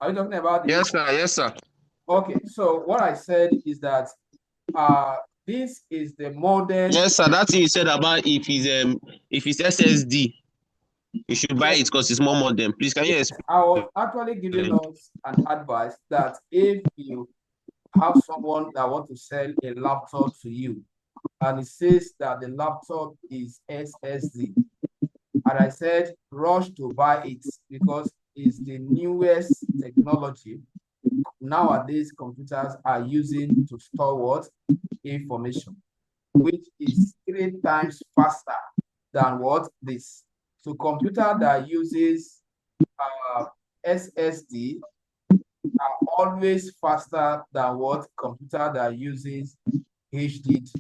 Are you talking about the— Yes, sir. Yes, sir. Okay, so what I said is that this is the modern— Yes, sir. That's what you said about if it's SSD, you should buy it because it's more modern. Please, can you explain? I was actually giving us an advice that if you have someone that wants to sell a laptop to you and it says that the laptop is SSD, and I said rush to buy it because it's the newest technology nowadays computers are using to store what? Information, which is 3 times faster than what? This. So computer that uses SSD are always faster than what? Computer that uses HDD.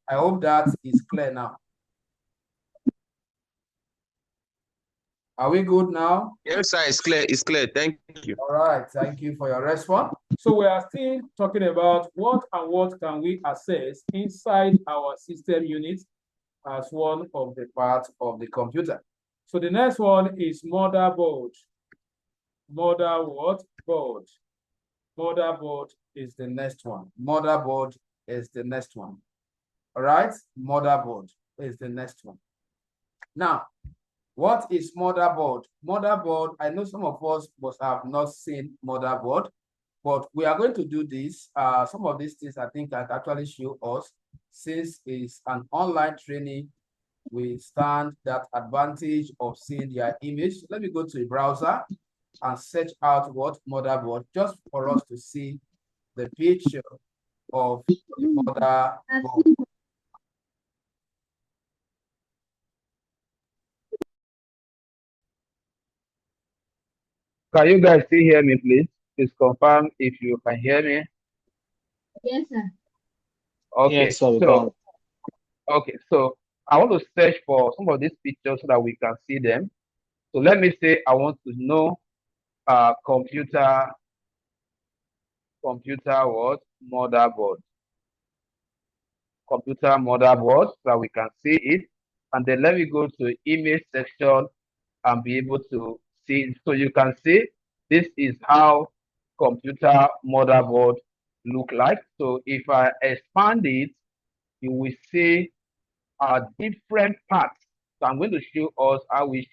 I hope that is clear now. Are we good now? Yes, sir. It's clear. It's clear. Thank you. All right. Thank you for your response. So we are still talking about what can we access inside our system unit as one of the parts of the computer. So the next one is motherboard. Motherboard. Motherboard is the next one. Motherboard is the next one. All right. Motherboard is the next one. Now, what is motherboard? Motherboard, I know some of us must have not seen motherboard. But we are going to do this. Some of these things I think I can actually show us. Since it's an online training, we stand that advantage of seeing their image. Let me go to a browser and search out what motherboard, just for us to see the picture of the motherboard. Can you guys still hear me, please? Please confirm if you can hear me. Yes, sir. Okay, Yes, sir, we can. so I want to search for some of these pictures so that we can see them. So let me say I want to know computer what motherboard. Computer motherboard so that we can see it. And then let me go to image section and be able to see. So you can see this is how computer motherboard look like. So if I expand it, you will see different parts. So I'm going to show us how we,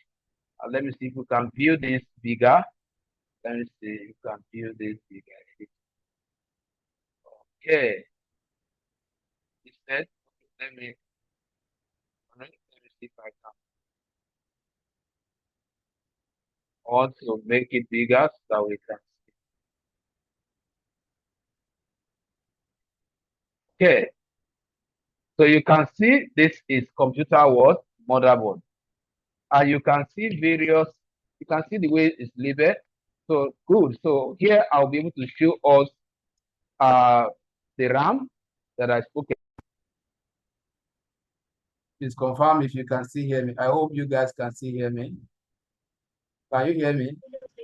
let me see if we can view this bigger. Let me see if you can view this bigger. Okay. Instead, let me see if I can. I want to make it bigger so that we can see. Okay. So you can see this is computer what motherboard. And you can see various, you can see the way it's labeled. So good. So here I'll be able to show us the RAM that I spoke. Please confirm if you can still hear me. I hope you guys can still hear me. Can you hear me?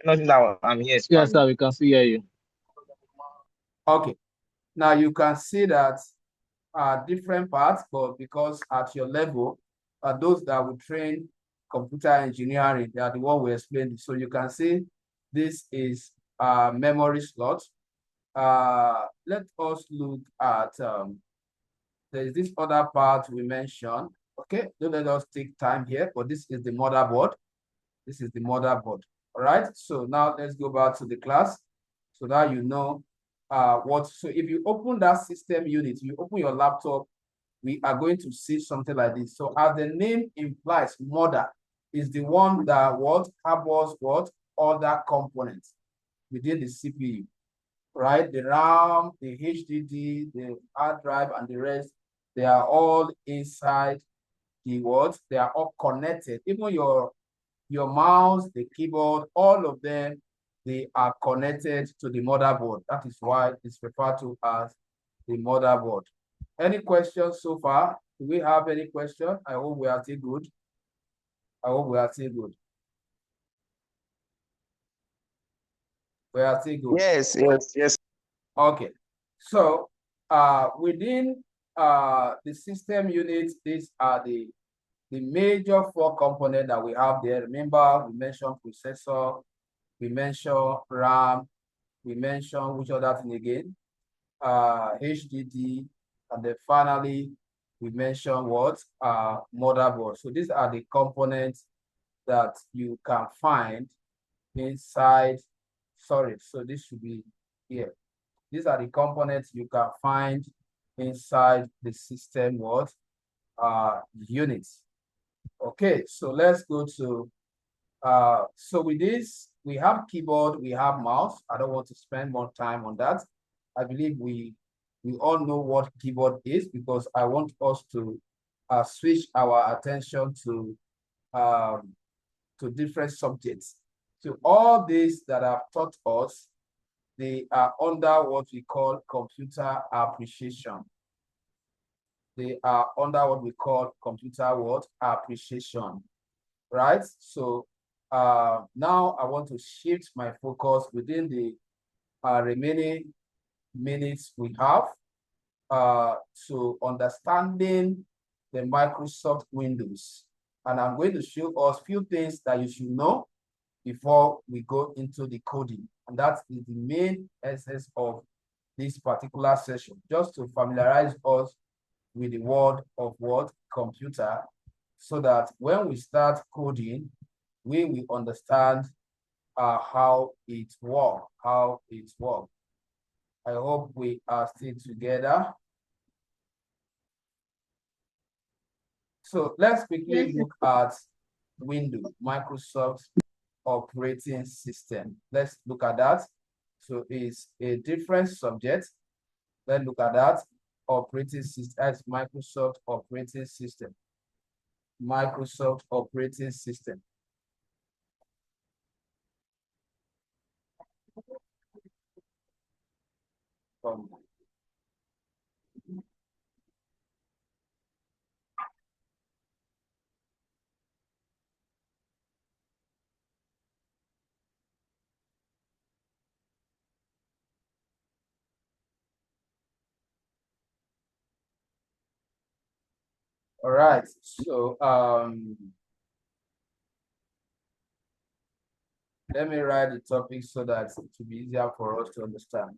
Nothing that I'm here. Yes, sir, we can see hear you. Okay. Now you can see that different parts, but because at your level, those that will train computer engineering, they are the one we explained. So you can see this is memory slot. Let us look at there's this other part we mentioned. Okay, don't let us take time here, but this is the motherboard. This is the motherboard. All right. So now let's go back to the class. So now you know what. So if you open that system unit, you open your laptop, we are going to see something like this. So as the name implies, mother is the one that what harbors what other components within the CPU, right? The RAM, the HDD, the hard drive, and the rest, they are all inside the what? They are all connected. Even your mouse, the keyboard, all of them, they are connected to the motherboard. That is why it's referred to as the motherboard. Any questions so far? Do we have any question? I hope we are still good. I hope we are still good. We are still good. Yes. Okay. So within the system units, these are the major four components that we have there. Remember, we mentioned processor, we mentioned RAM, we mentioned which other thing again? HDD, and then finally, we mentioned what? Motherboard. So these are the components that you can find inside, sorry, so this should be here. These are the components you can find inside the system what? Units. Okay, so let's go to, so with this, we have keyboard, we have mouse. I don't want to spend more time on that. I believe we all know what keyboard is because I want us to switch our attention to different subjects. So all these that I've taught us, they are under what we call computer appreciation. They are under what we call computer what? Appreciation, right? So now I want to shift my focus within the remaining minutes we have to understanding the Microsoft Windows. And I'm going to show us a few things that you should know before we go into the coding. And that is the main essence of this particular session, just to familiarize us with the word of what? Computer, so that when we start coding, we will understand how it works, I hope we are still together. So let's quickly look at Windows, Microsoft operating system. Let's look at that. So it's a different subject. Let's look at that. Operating system as Microsoft operating system. Microsoft operating system. All right, so let me write the topic so that it will be easier for us to understand.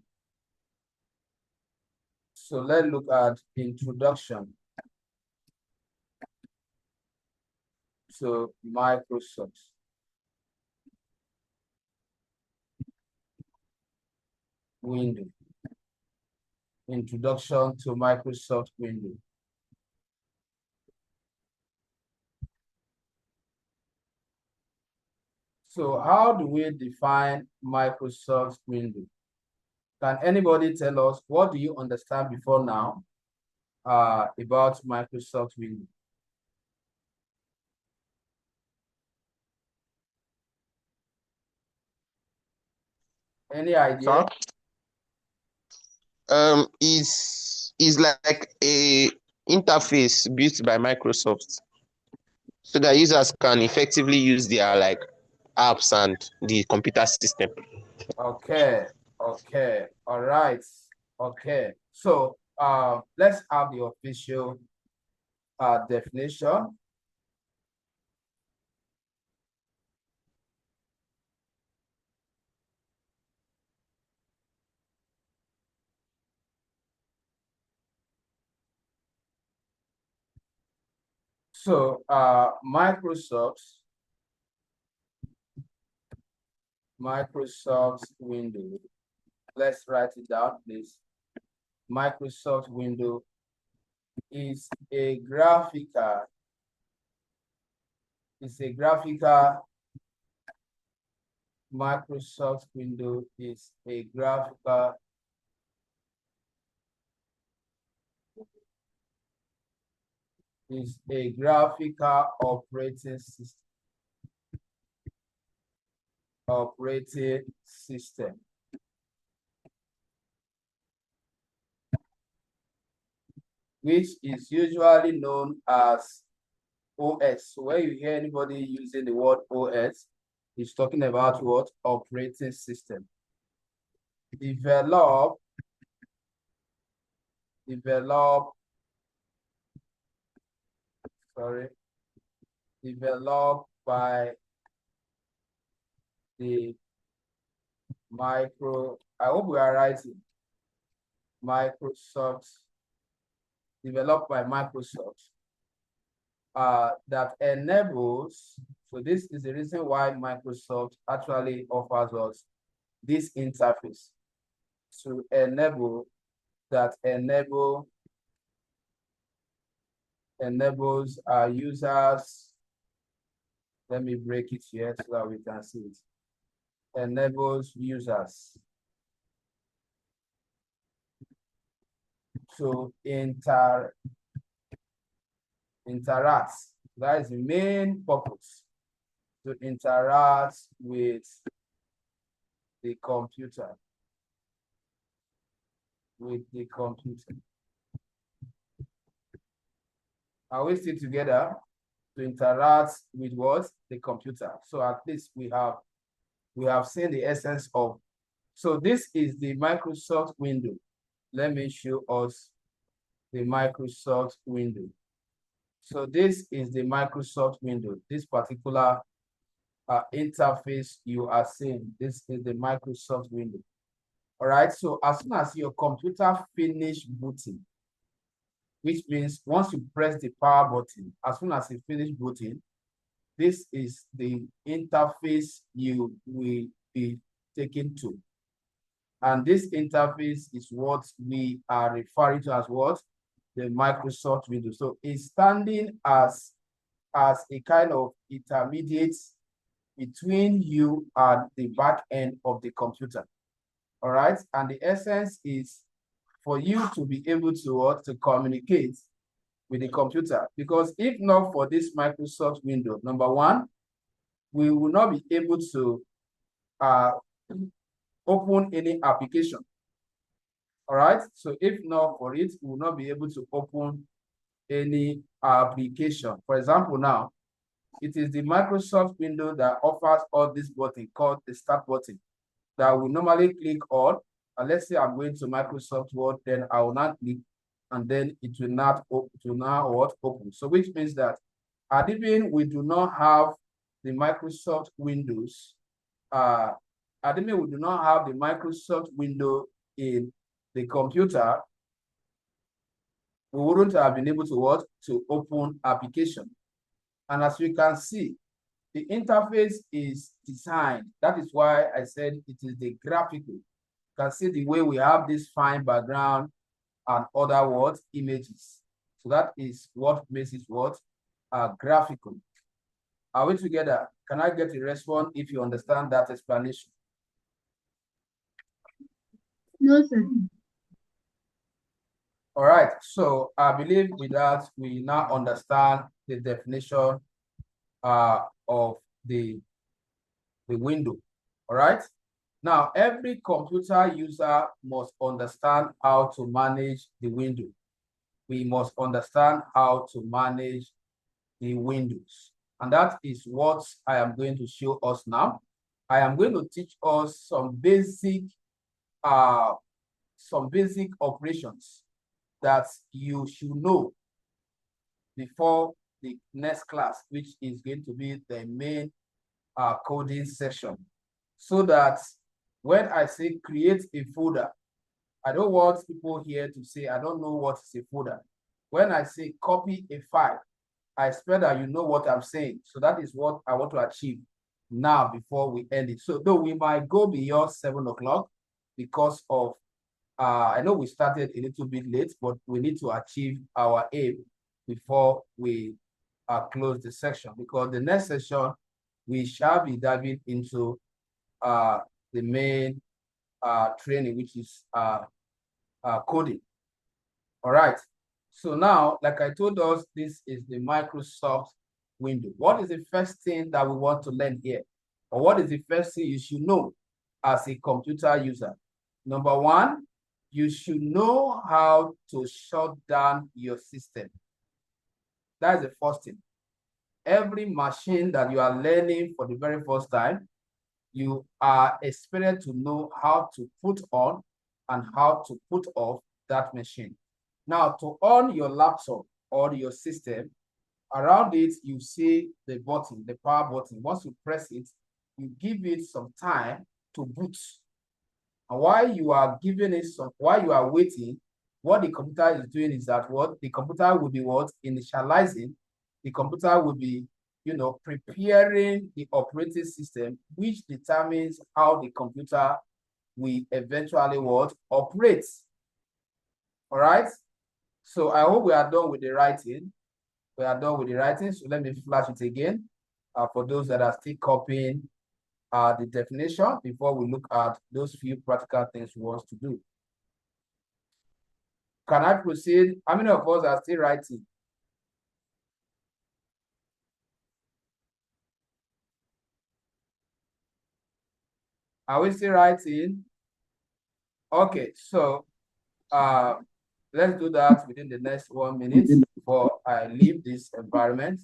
So let's look at introduction to Microsoft. Windows. Introduction to Microsoft Windows. So how do we define Microsoft Windows? Can anybody tell us what do you understand before now about Microsoft Windows? Any idea? Is like a interface built by Microsoft so that users can effectively use their like apps and the computer system. Okay, okay, all right, okay. So let's have the official definition. So Microsoft Windows. Let's write it down, please. Microsoft Windows is a graphical. It's a graphical. Microsoft Windows is a graphical. Is a graphical operating system. Which is usually known as OS. So when you hear anybody using the word OS, it's talking about what? Operating system. Developed by the I hope we are writing Microsoft, developed by Microsoft, that enables, so this is the reason why Microsoft actually offers us this interface to enable, enables our users. Let me break it here so that we can see it. Enables users to interact. That is the main purpose, to interact with the computer. Are we still together? To interact with what? The computer. So at least we have seen the essence of. So this is the Microsoft window. Let me show us the Microsoft window. So this is the Microsoft window. This particular interface you are seeing, this is the Microsoft window. All right, so as soon as your computer finish booting, which means once you press the power button, as soon as it finish booting, this is the interface you will be taken to. And this interface is what we are referring to as what? The Microsoft Windows. So it's standing as a kind of intermediate between you and the back end of the computer. All right. And the essence is for you to be able to communicate with the computer. Because if not for this Microsoft window, number one, we will not be able to open any application. All right. So if not for it, we will not be able to open any application. For example, now, it is the Microsoft window that offers all this button called the start button that we normally click on. And let's say I'm going to Microsoft Word, then I will not click, and then it will not open. So which means that even we do not have the Microsoft Windows. We do not have the Microsoft window in the computer, we wouldn't have been able to open application. And as you can see, the interface is designed. That is why I said it is the graphical. You can see the way we have this fine background and other images. So that is what makes it graphical. Are we together? Can I get a response if you understand that explanation? No, sir. All right, so I believe with that, we now understand the definition of the window. All right. Now, every computer user must understand how to manage the window. We must understand how to manage the windows. And that is what I am going to show us now. I am going to teach us some basic operations that you should know before the next class, which is going to be the main coding session. So that when I say create a folder, I don't want people here to say, I don't know what is a folder. When I say copy a file, I expect that you know what I'm saying. So that is what I want to achieve now before we end it. So though we might go beyond 7 o'clock because of, I know we started a little bit late, but we need to achieve our aim before we close the section, because the next session, we shall be diving into the main training, which is coding. All right. So now, like I told us, this is the Microsoft window. What is the first thing that we want to learn here? Or what is the first thing you should know as a computer user? Number one, you should know how to shut down your system. That is the first thing. Every machine that you are learning for the very first time, you are expected to know how to put on and how to put off that machine. Now, to on your laptop or your system, around it, you see the button, the power button. Once you press it, you give it some time to boot. And while you are giving it while you are waiting, what the computer is doing is that the computer will be initializing. The computer will be, preparing the operating system, which determines how the computer will eventually operate. All right. So I hope we are done with the writing. We are done with the writing. So let me flash it again for those that are still copying the definition before we look at those few practical things we want to do. Can I proceed? How many of us are still writing? Are we still writing? Okay, so let's do that within the next 1 minute before I leave this environment.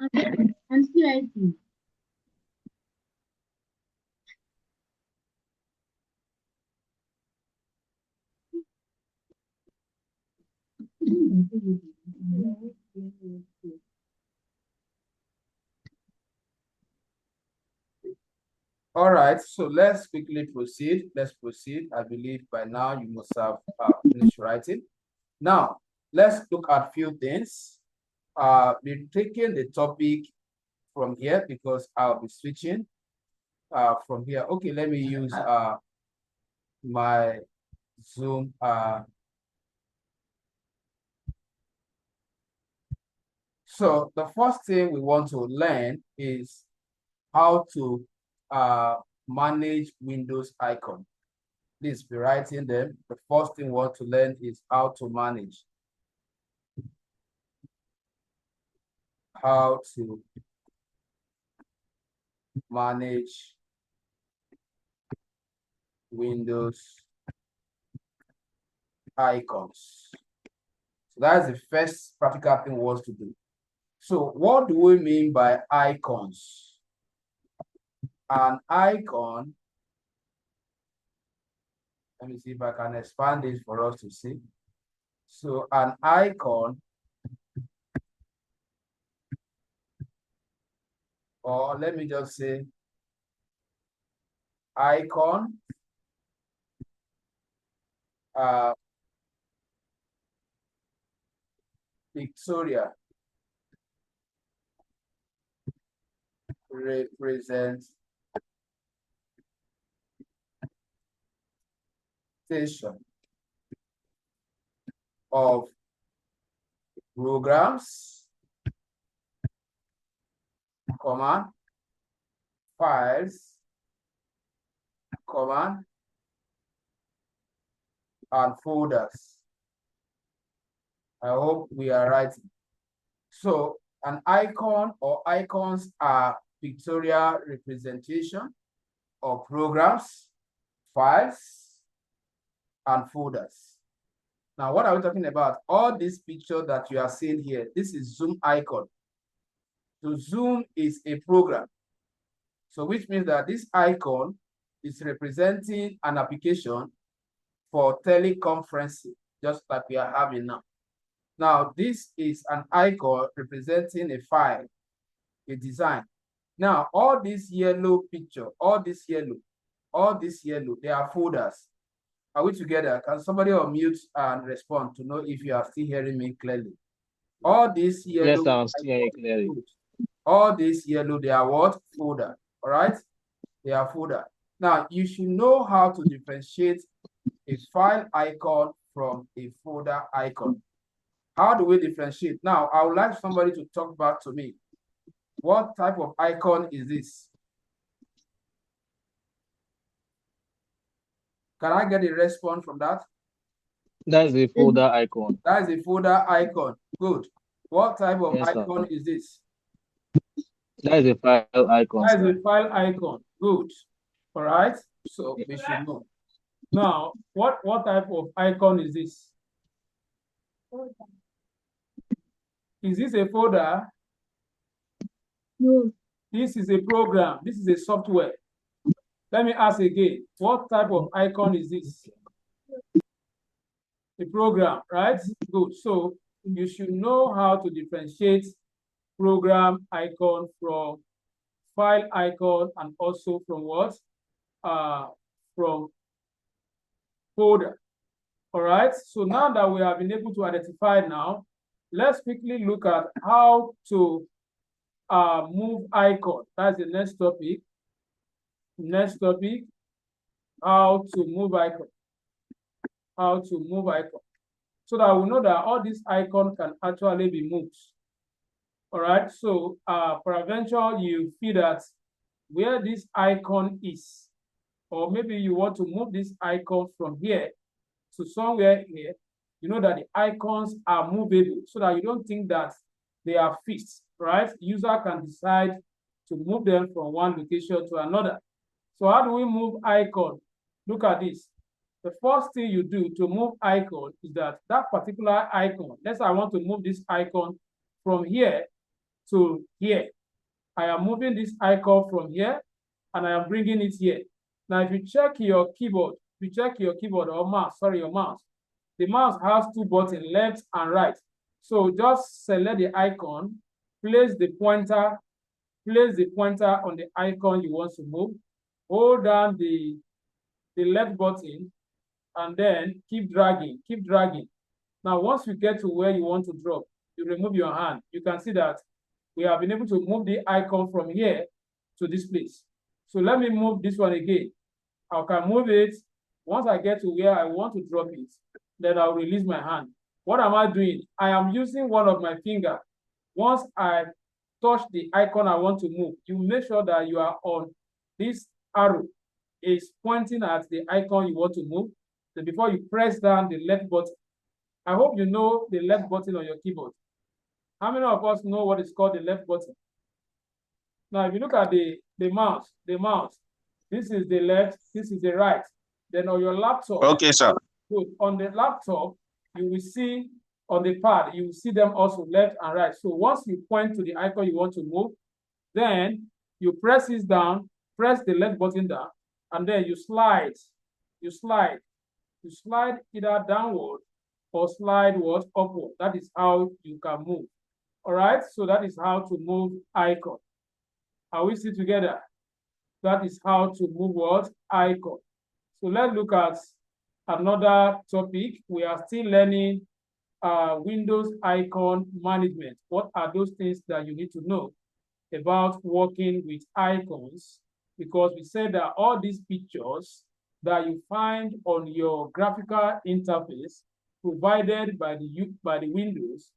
Okay, I'm still writing. All right, so let's quickly proceed. Let's proceed. I believe by now you must have finished writing. Now, let's look at a few things. We're taking the topic from here because I'll be switching from here. Okay, let me use my Zoom. So the first thing we want to learn is how to manage Windows icon. Please be writing them. The first thing we want to learn is how to manage. How to manage Windows icons. So that's the first practical thing we want to do. So what do we mean by icons? An icon, let me see if I can expand this for us to see. So an icon, or let me just say icon, pictorial representation of programs, command, files, command, and folders. I hope we are writing. So an icon or icons are pictorial representation of programs, files, and folders. Now, what are we talking about? All these pictures that you are seeing here, this is Zoom icon. So Zoom is a program. So which means that this icon is representing an application for teleconferencing, just like we are having now. Now, this is an icon representing a file, a design. Now, all this yellow picture, all this yellow, they are folders. Are we together? Can somebody unmute and respond to know if you are still hearing me clearly? All this yellow. Yes, I'm still hearing clearly. All this yellow, they are what? Folder. All right? They are folder. Now, you should know how to differentiate a file icon from a folder icon. How do we differentiate? Now, I would like somebody to talk back to me. What type of icon is this? Can I get a response from that? That's a folder icon. That is a folder icon. Good. What type of Yes, icon is this? That is a file icon. That is a file icon. Good. All right. So we should know. Now, what type of icon is this? Is this a folder? No. This is a program. This is a software. Let me ask again. What type of icon is this? A program, right? Good. So you should know how to differentiate program icon from file icon and also from what? From folder. All right. So now that we have been able to identify now, let's quickly look at how to move icon. That's the next topic. Next topic, how to move icon. How to move icon. So that we know that all these icons can actually be moved. All right. So peradventure, you feel that where this icon is, or maybe you want to move this icon from here to somewhere here, you know that the icons are movable so that you don't think that they are fixed, right? The user can decide to move them from one location to another. So how do we move icon? Look at this. The first thing you do to move icon is that particular icon, let's say I want to move this icon from here to here. I am moving this icon from here and I am bringing it here. Now, if you check your keyboard, or mouse, your mouse, the mouse has two buttons, left and right. So just select the icon, place the pointer on the icon you want to move. hold down the left button, and then keep dragging, keep dragging. Now, once you get to where you want to drop, you remove your hand. You can see that we have been able to move the icon from here to this place. So let me move this one again. I can move it. Once I get to where I want to drop it, then I'll release my hand. What am I doing? I am using one of my fingers. Once I touch the icon I want to move, you make sure that you are on this arrow is pointing at the icon you want to move. Then before you press down the left button, I hope you know the left button on your keyboard. How many of us know what is called the left button? Now, if you look at the mouse, this is the left, this is the right. Then on your laptop, Okay, sir. good. On the laptop, you will see on the pad, you will see them also left and right. So once you point to the icon you want to move, then you press this down, press the left button down, and then you slide, you slide either downward or slide what upward. That is how you can move. All right, so that is how to move icon. Are we still together? That is how to move what icon. So let's look at another topic. We are still learning Windows icon management. What are those things that you need to know about working with icons? Because we said that all these pictures that you find on your graphical interface provided by the Windows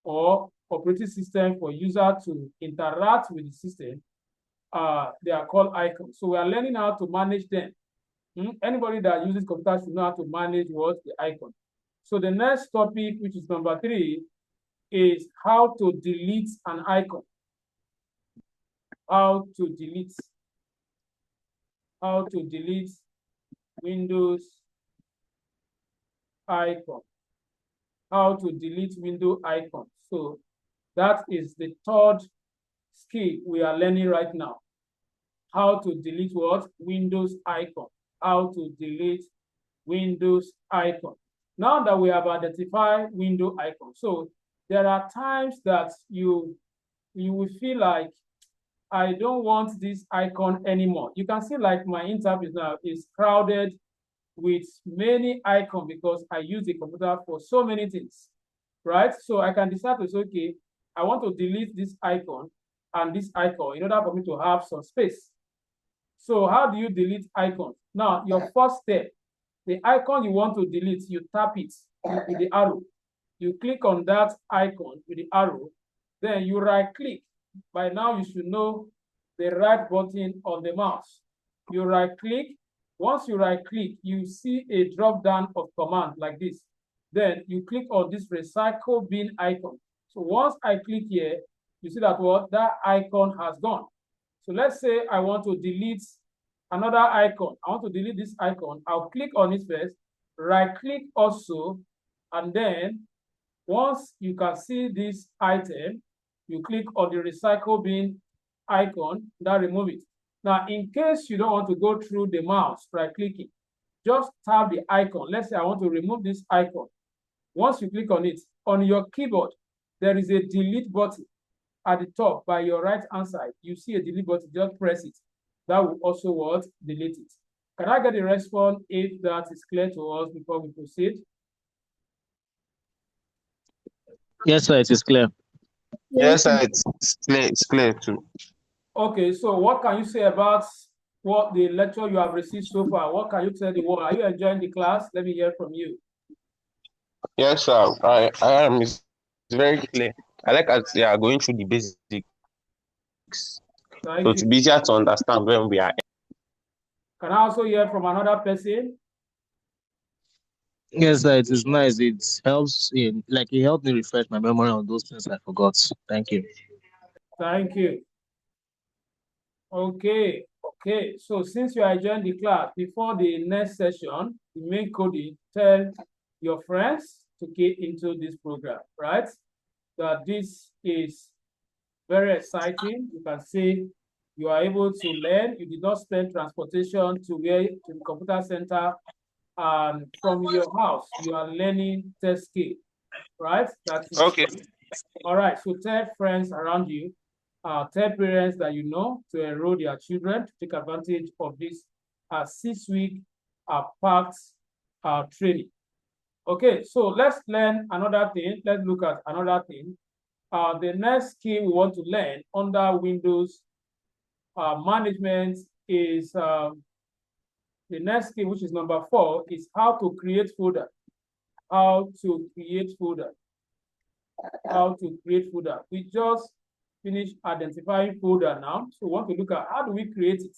or operating system for user to interact with the system, they are called icons. So we are learning how to manage them. Anybody that uses computers should know how to manage what the icon. So the next topic, which is number 3, is how to delete an icon. How to delete Windows icon. How to delete window icon. So that is the 3rd skill we are learning right now. How to delete what? Windows icon. How to delete Windows icon. Now that we have identified window icon, so there are times that you will feel like, I don't want this icon anymore. You can see like my interface now is crowded with many icons because I use the computer for so many things, right? So I can decide to say, okay, I want to delete this icon and this icon in order for me to have some space. So how do you delete icons? Now, your first step, the icon you want to delete, you tap it with the arrow. You click on that icon with the arrow, then you right-click. By now, you should know the right button on the mouse. You right-click. Once you right-click, you see a drop-down of command like this. Then you click on this recycle bin icon. So once I click here, you see that what? That icon has gone. So let's say I want to delete another icon. I want to delete this icon. I'll click on it first, right-click also, and then once you can see this item, you click on the recycle bin icon, that remove it. Now, in case you don't want to go through the mouse right-clicking, just tap the icon. Let's say I want to remove this icon. Once you click on it, on your keyboard, there is a delete button at the top by your right-hand side. You see a delete button, just press it. That will also what? Delete it. Can I get a response if that is clear to us before we proceed? Yes, sir, it is clear. Yes, sir. It's clear too. Okay, so what can you say about what the lecture you have received so far? What can you tell the world? Are you enjoying the class? Let me hear from you. Yes, sir. I am. It's very clear. I like as they are going through the basics. So Thank it's you. easier to understand when we are. Can I also hear from another person? Yes, sir, it is nice. It helps it helped me refresh my memory on those things I forgot. Thank you. Thank you. Okay. So since you are enjoying the class, before the next session, the main coding, tell your friends to get into this program, right? That this is very exciting. You can see you are able to learn. You did not spend transportation to the computer center, and from your house, you are learning test skill, right? That's Okay. all right. So tell friends around you Tell parents that you know to enroll their children to take advantage of this 6-week packed training. Okay, so let's learn another thing. Let's look at another thing. The next skill we want to learn under Windows management is the next skill, which is number 4, is how to create folder. How to create folder. How to create folder. We just finished identifying folder now. So we want to look at how do we create it.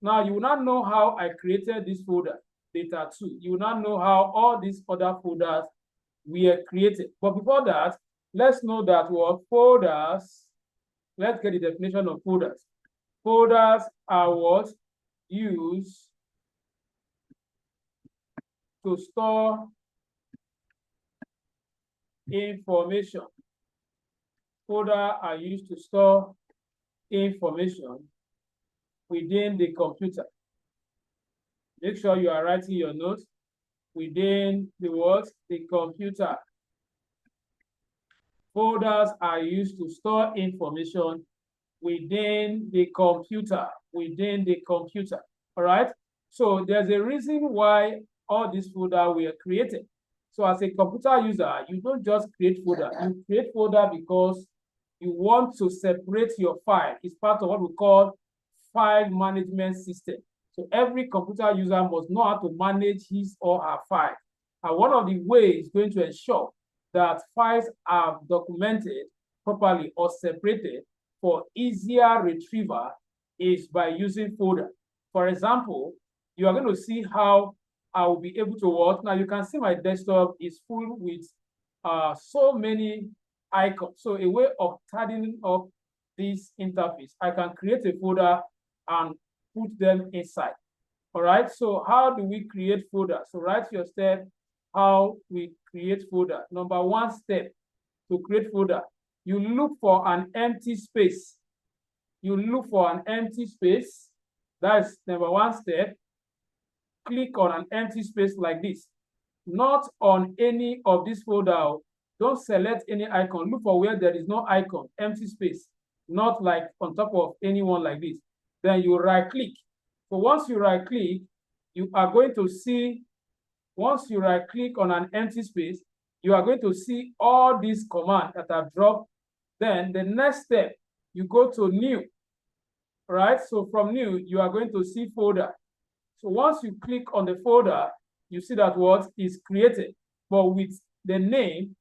Now you will not know how I created this folder, data 2. You will not know how all these other folders were created. But before that, let's know that what folders, let's get the definition of folders. Folders are what? Used to store information. Folders are used to store information within the computer. Make sure you are writing your notes within the what? The computer. Folders are used to store information within the computer. Within the computer. All right. So there's a reason why all these folders were created. So as a computer user, you don't just create folder. You create folder because you want to separate your file. It's part of what we call file management system. So every computer user must know how to manage his or her file. And one of the ways going to ensure that files are documented properly or separated for easier retrieval is by using folder. For example, you are going to see how I will be able to work. Now you can see my desktop is full with so many icons. So a way of tidying up this interface, I can create a folder and put them inside. All right, so how do we create folder? So write your step, how we create folder. Number 1 step to create folder, you look for an empty space. You look for an empty space. That's number 1 step. Click on an empty space like this. Not on any of this folder. Don't select any icon. Look for where there is no icon, empty space. Not like on top of anyone like this. Then you right click. So once you right click, you are going to see, once you right click on an empty space, you are going to see all these commands that are dropped. Then the next step, you go to new, right? So from new, you are going to see folder. So once you click on the folder, you see that what is created, but with the name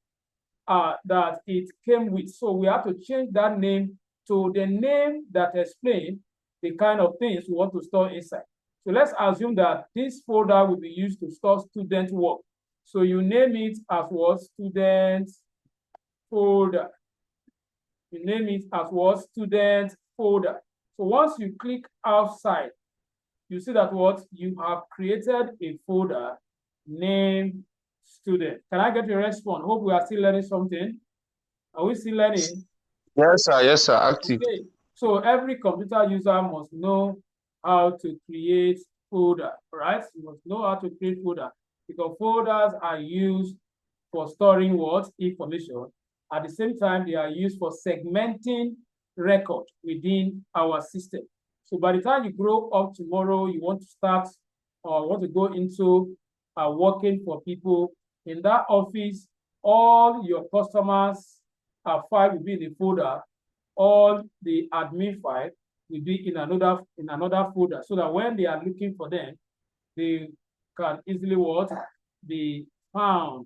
that it came with. So we have to change that name to the name that explains the kind of things we want to store inside. So let's assume that this folder will be used to store student work. So you name it as what? Student folder. You name it as what? Student folder. So once you click outside, you see that what? You have created a folder named student. Can I get a response? Hope we are still learning something. Are we still learning? Yes, sir. Yes, sir. Active. Okay. So every computer user must know how to create folder, right? You must know how to create folder because folders are used for storing what? Information. At the same time, they are used for segmenting record within our system. So by the time you grow up tomorrow, you want to start or want to go into working for people in that office, all your customers' file will be in the folder. All the admin file will be in another folder, so that when they are looking for them, they can easily what? Be found.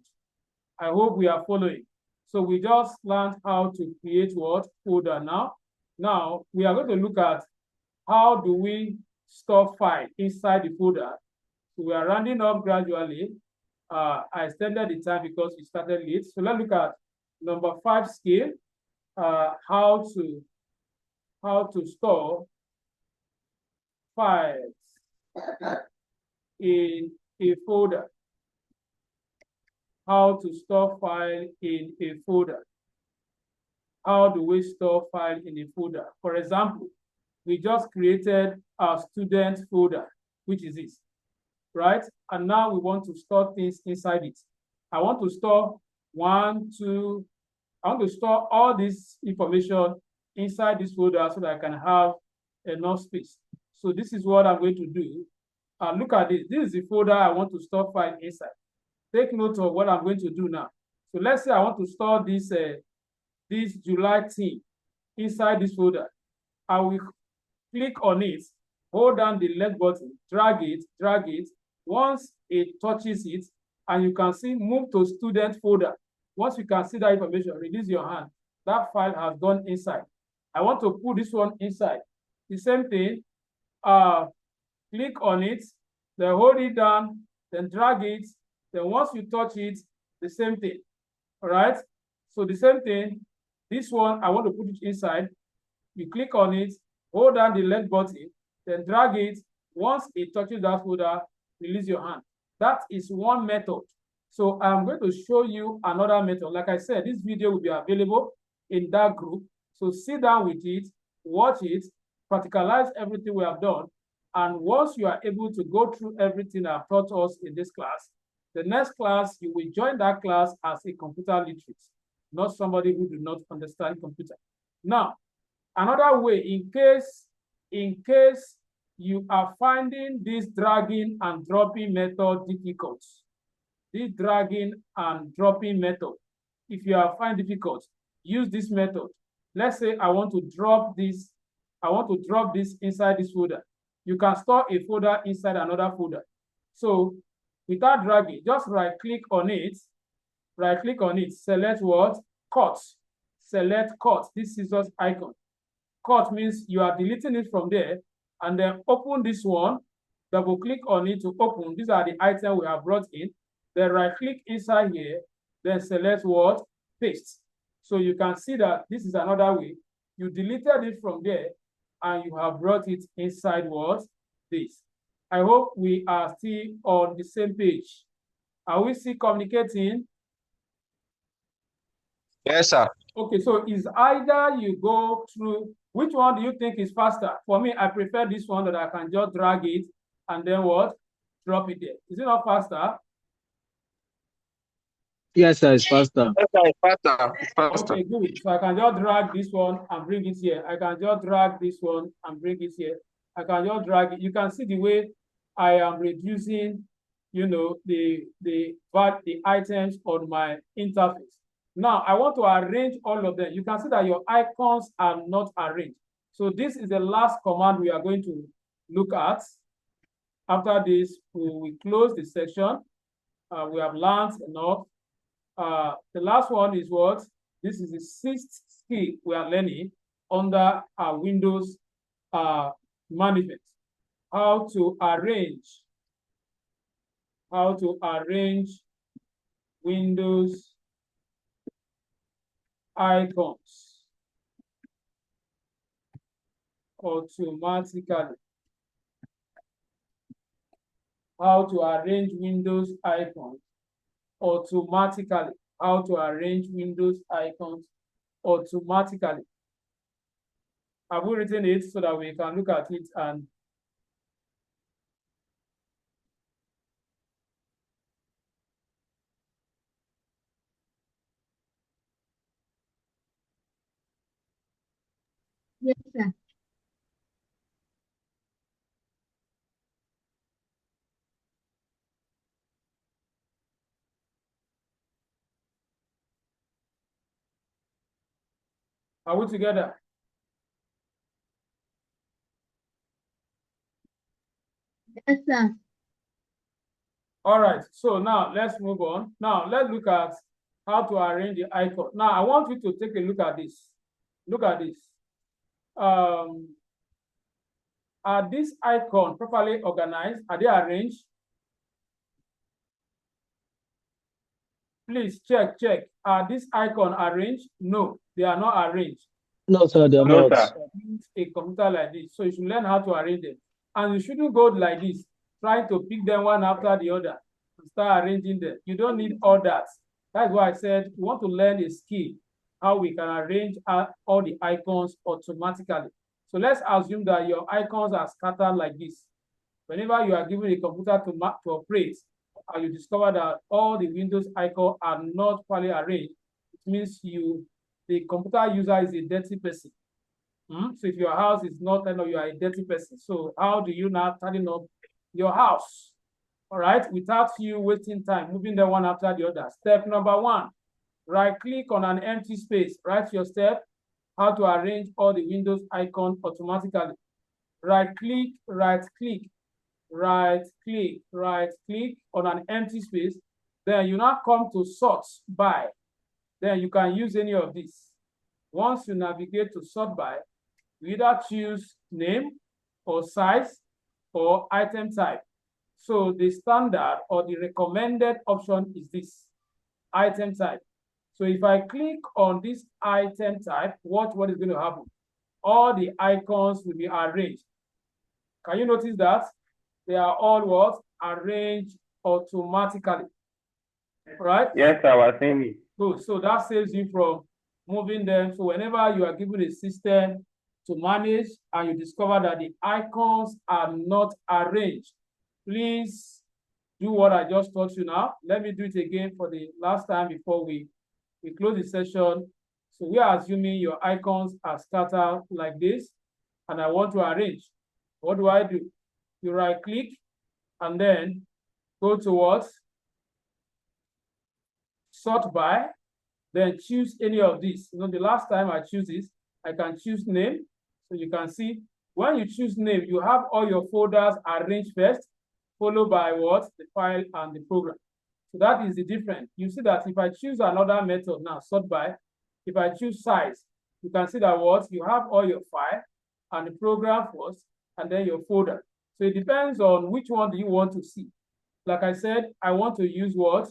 I hope we are following. So we just learned how to create what? Folder now. Now we are going to look at how do we store file inside the folder. So we are rounding up gradually. I extended the time because we started late. So let's look at number 5 skill, how to store files in a folder. How to store file in a folder. How do we store file in a folder? For example, we just created a student folder, which is this, right? And now we want to store things inside it. I want to store I want to store all this information inside this folder so that I can have enough space. So this is what I'm going to do. Look at this. This is the folder I want to store file inside. Take note of what I'm going to do now. So let's say I want to store this July theme inside this folder. I will click on it, hold down the left button, drag it. Once it touches it, and you can see move to student folder. Once you can see that information, release your hand. That file has gone inside. I want to put this one inside. The same thing, click on it, then hold it down, then drag it. Then once you touch it, the same thing. All right. So the same thing, this one, I want to put it inside. You click on it, hold down the left button, then drag it. Once it touches that folder, release your hand. That is one method. So I'm going to show you another method. Like I said, this video will be available in that group. So sit down with it, watch it, practicalize everything we have done. And once you are able to go through everything I've taught us in this class, the next class, you will join that class as a computer literate, not somebody who do not understand computer. Now, another way, in case you are finding this dragging and dropping method difficult, this dragging and dropping method, if you are finding difficult, use this method. Let's say I want to drop this inside this folder. You can store a folder inside another folder. So without dragging, just right click on it, select what? Cut. Select cut, this scissors icon. Cut means you are deleting it from there, and then open this one, double click on it to open. These are the items we have brought in. Then right click inside here, then select what? Paste. So you can see that this is another way. You deleted it from there, and you have brought it inside what? This. I hope we are still on the same page. Are we still communicating? Yes, sir. Okay, so is either you go through, which one do you think is faster? For me, I prefer this one that I can just drag it and then what? Drop it there. Is it not faster? Yes, sir, it's faster. Yes, sir. It's faster. It's faster. Okay, good. So I can just drag this one and bring it here. I can just drag this one and bring it here. I can just drag it. You can see the way I am reducing, you know, the items on my interface. Now I want to arrange all of them. You can see that your icons are not arranged. So this is the last command we are going to look at. After this, we will close the section. We have learned enough. The last one is what? This is the sixth skill we are learning under our Windows management. How to arrange Windows icons automatically. How to arrange Windows icons automatically. How to arrange Windows icons automatically. Have we written it so that we can look at it and Yes, sir. are we together? Yes, sir. All right, so now let's move on. Now let's look at how to arrange the icon. Now I want you to take a look at this. Look at this. Are these icons properly organized? Are they arranged? Please check. Are these icons arranged? No, they are not arranged. No, sir, they're No, not. sir. Use a computer like this, so you should learn how to arrange them. And you shouldn't go like this, trying to pick them one after the other and start arranging them. You don't need all that. That's why I said we want to learn a skill, how we can arrange all the icons automatically. So let's assume that your icons are scattered like this. Whenever you are given a computer to operate, and you discover that all the Windows icons are not properly arranged, it means the computer user is a dirty person. So if your house is not, I know you are a dirty person. So how do you now tidying up your house? All right, without you wasting time, moving them one after the other. Step number 1, right-click on an empty space. Write your step, how to arrange all the Windows icons automatically. Right-click, right-click, right-click, right-click on an empty space. Then you now come to sort by. Then you can use any of these. Once you navigate to sort by, you either choose name or size or item type. So the standard or the recommended option is this, item type. So if I click on this item type, what is going to happen? All the icons will be arranged. Can you notice that? They are all what? Arranged automatically. Right? Yes, I was saying it. Good. So that saves you from moving them. So whenever you are given a system to manage and you discover that the icons are not arranged, please do what I just taught you now. Let me do it again for the last time before we close the session. So we are assuming your icons are scattered like this, and I want to arrange. What do? You right click and then go towards sort by, then choose any of these. You know, the last time I choose this, I can choose name. So you can see when you choose name, you have all your folders arranged first, followed by what? The file and the program. So that is the difference. You see that if I choose another method now, sort by, if I choose size, you can see that what? You have all your file and the program first, and then your folder. So it depends on which one do you want to see. Like I said, I want to use what?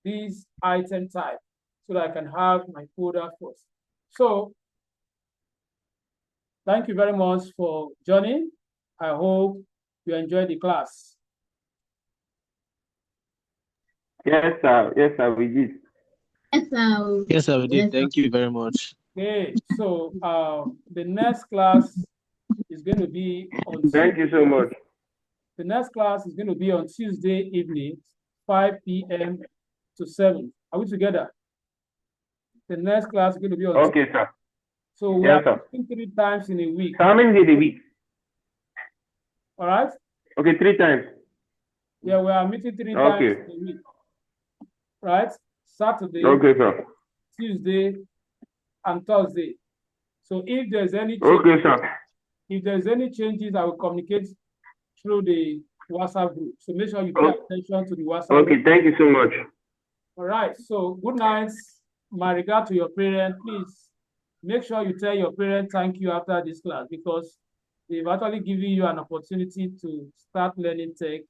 This item type so that I can have my folder first. So thank you very much for joining. I hope you enjoyed the class. Yes, sir. Yes, sir, we did. Yes, sir. Yes, sir, we did. Yes, sir. Thank you very much. Okay, so the next class is going to be on Thank you so much. The next class is going to be on Tuesday evening, 5 p.m. to 7. Are we together? The next class is going to be on Okay, sir. So we Yes, are sir. meeting 3 times in a week. How many days a week? All right? Okay, 3 times. Yeah, we are meeting 3 times Okay. in a week. Right? Saturday, Okay, sir. Tuesday, and Thursday. So if there's any Okay, sir. if there's any changes, I will communicate through the WhatsApp group. So make sure you pay attention to the WhatsApp group. Okay, thank you so much. All right. So good night. My regard to your parents. Please make sure you tell your parents thank you after this class because they've actually given you an opportunity to start learning tech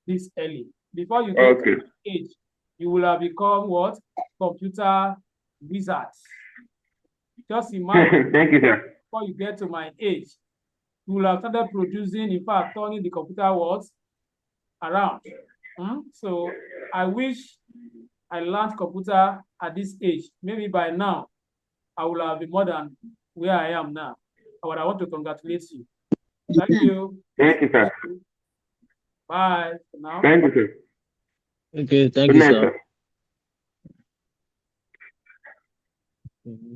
this early. Before you get to the age, you will have become what? Computer wizards. Just imagine. Thank you, sir. Before you get to my age, you will have started producing, in fact, turning the computer worlds around. So I wish I learned computer at this age. Maybe by now, I will have been more than where I am now. But I want to congratulate you. Thank you. Thank you, sir. Bye for now. Thank you, sir. Okay, thank Good you, night, sir. sir.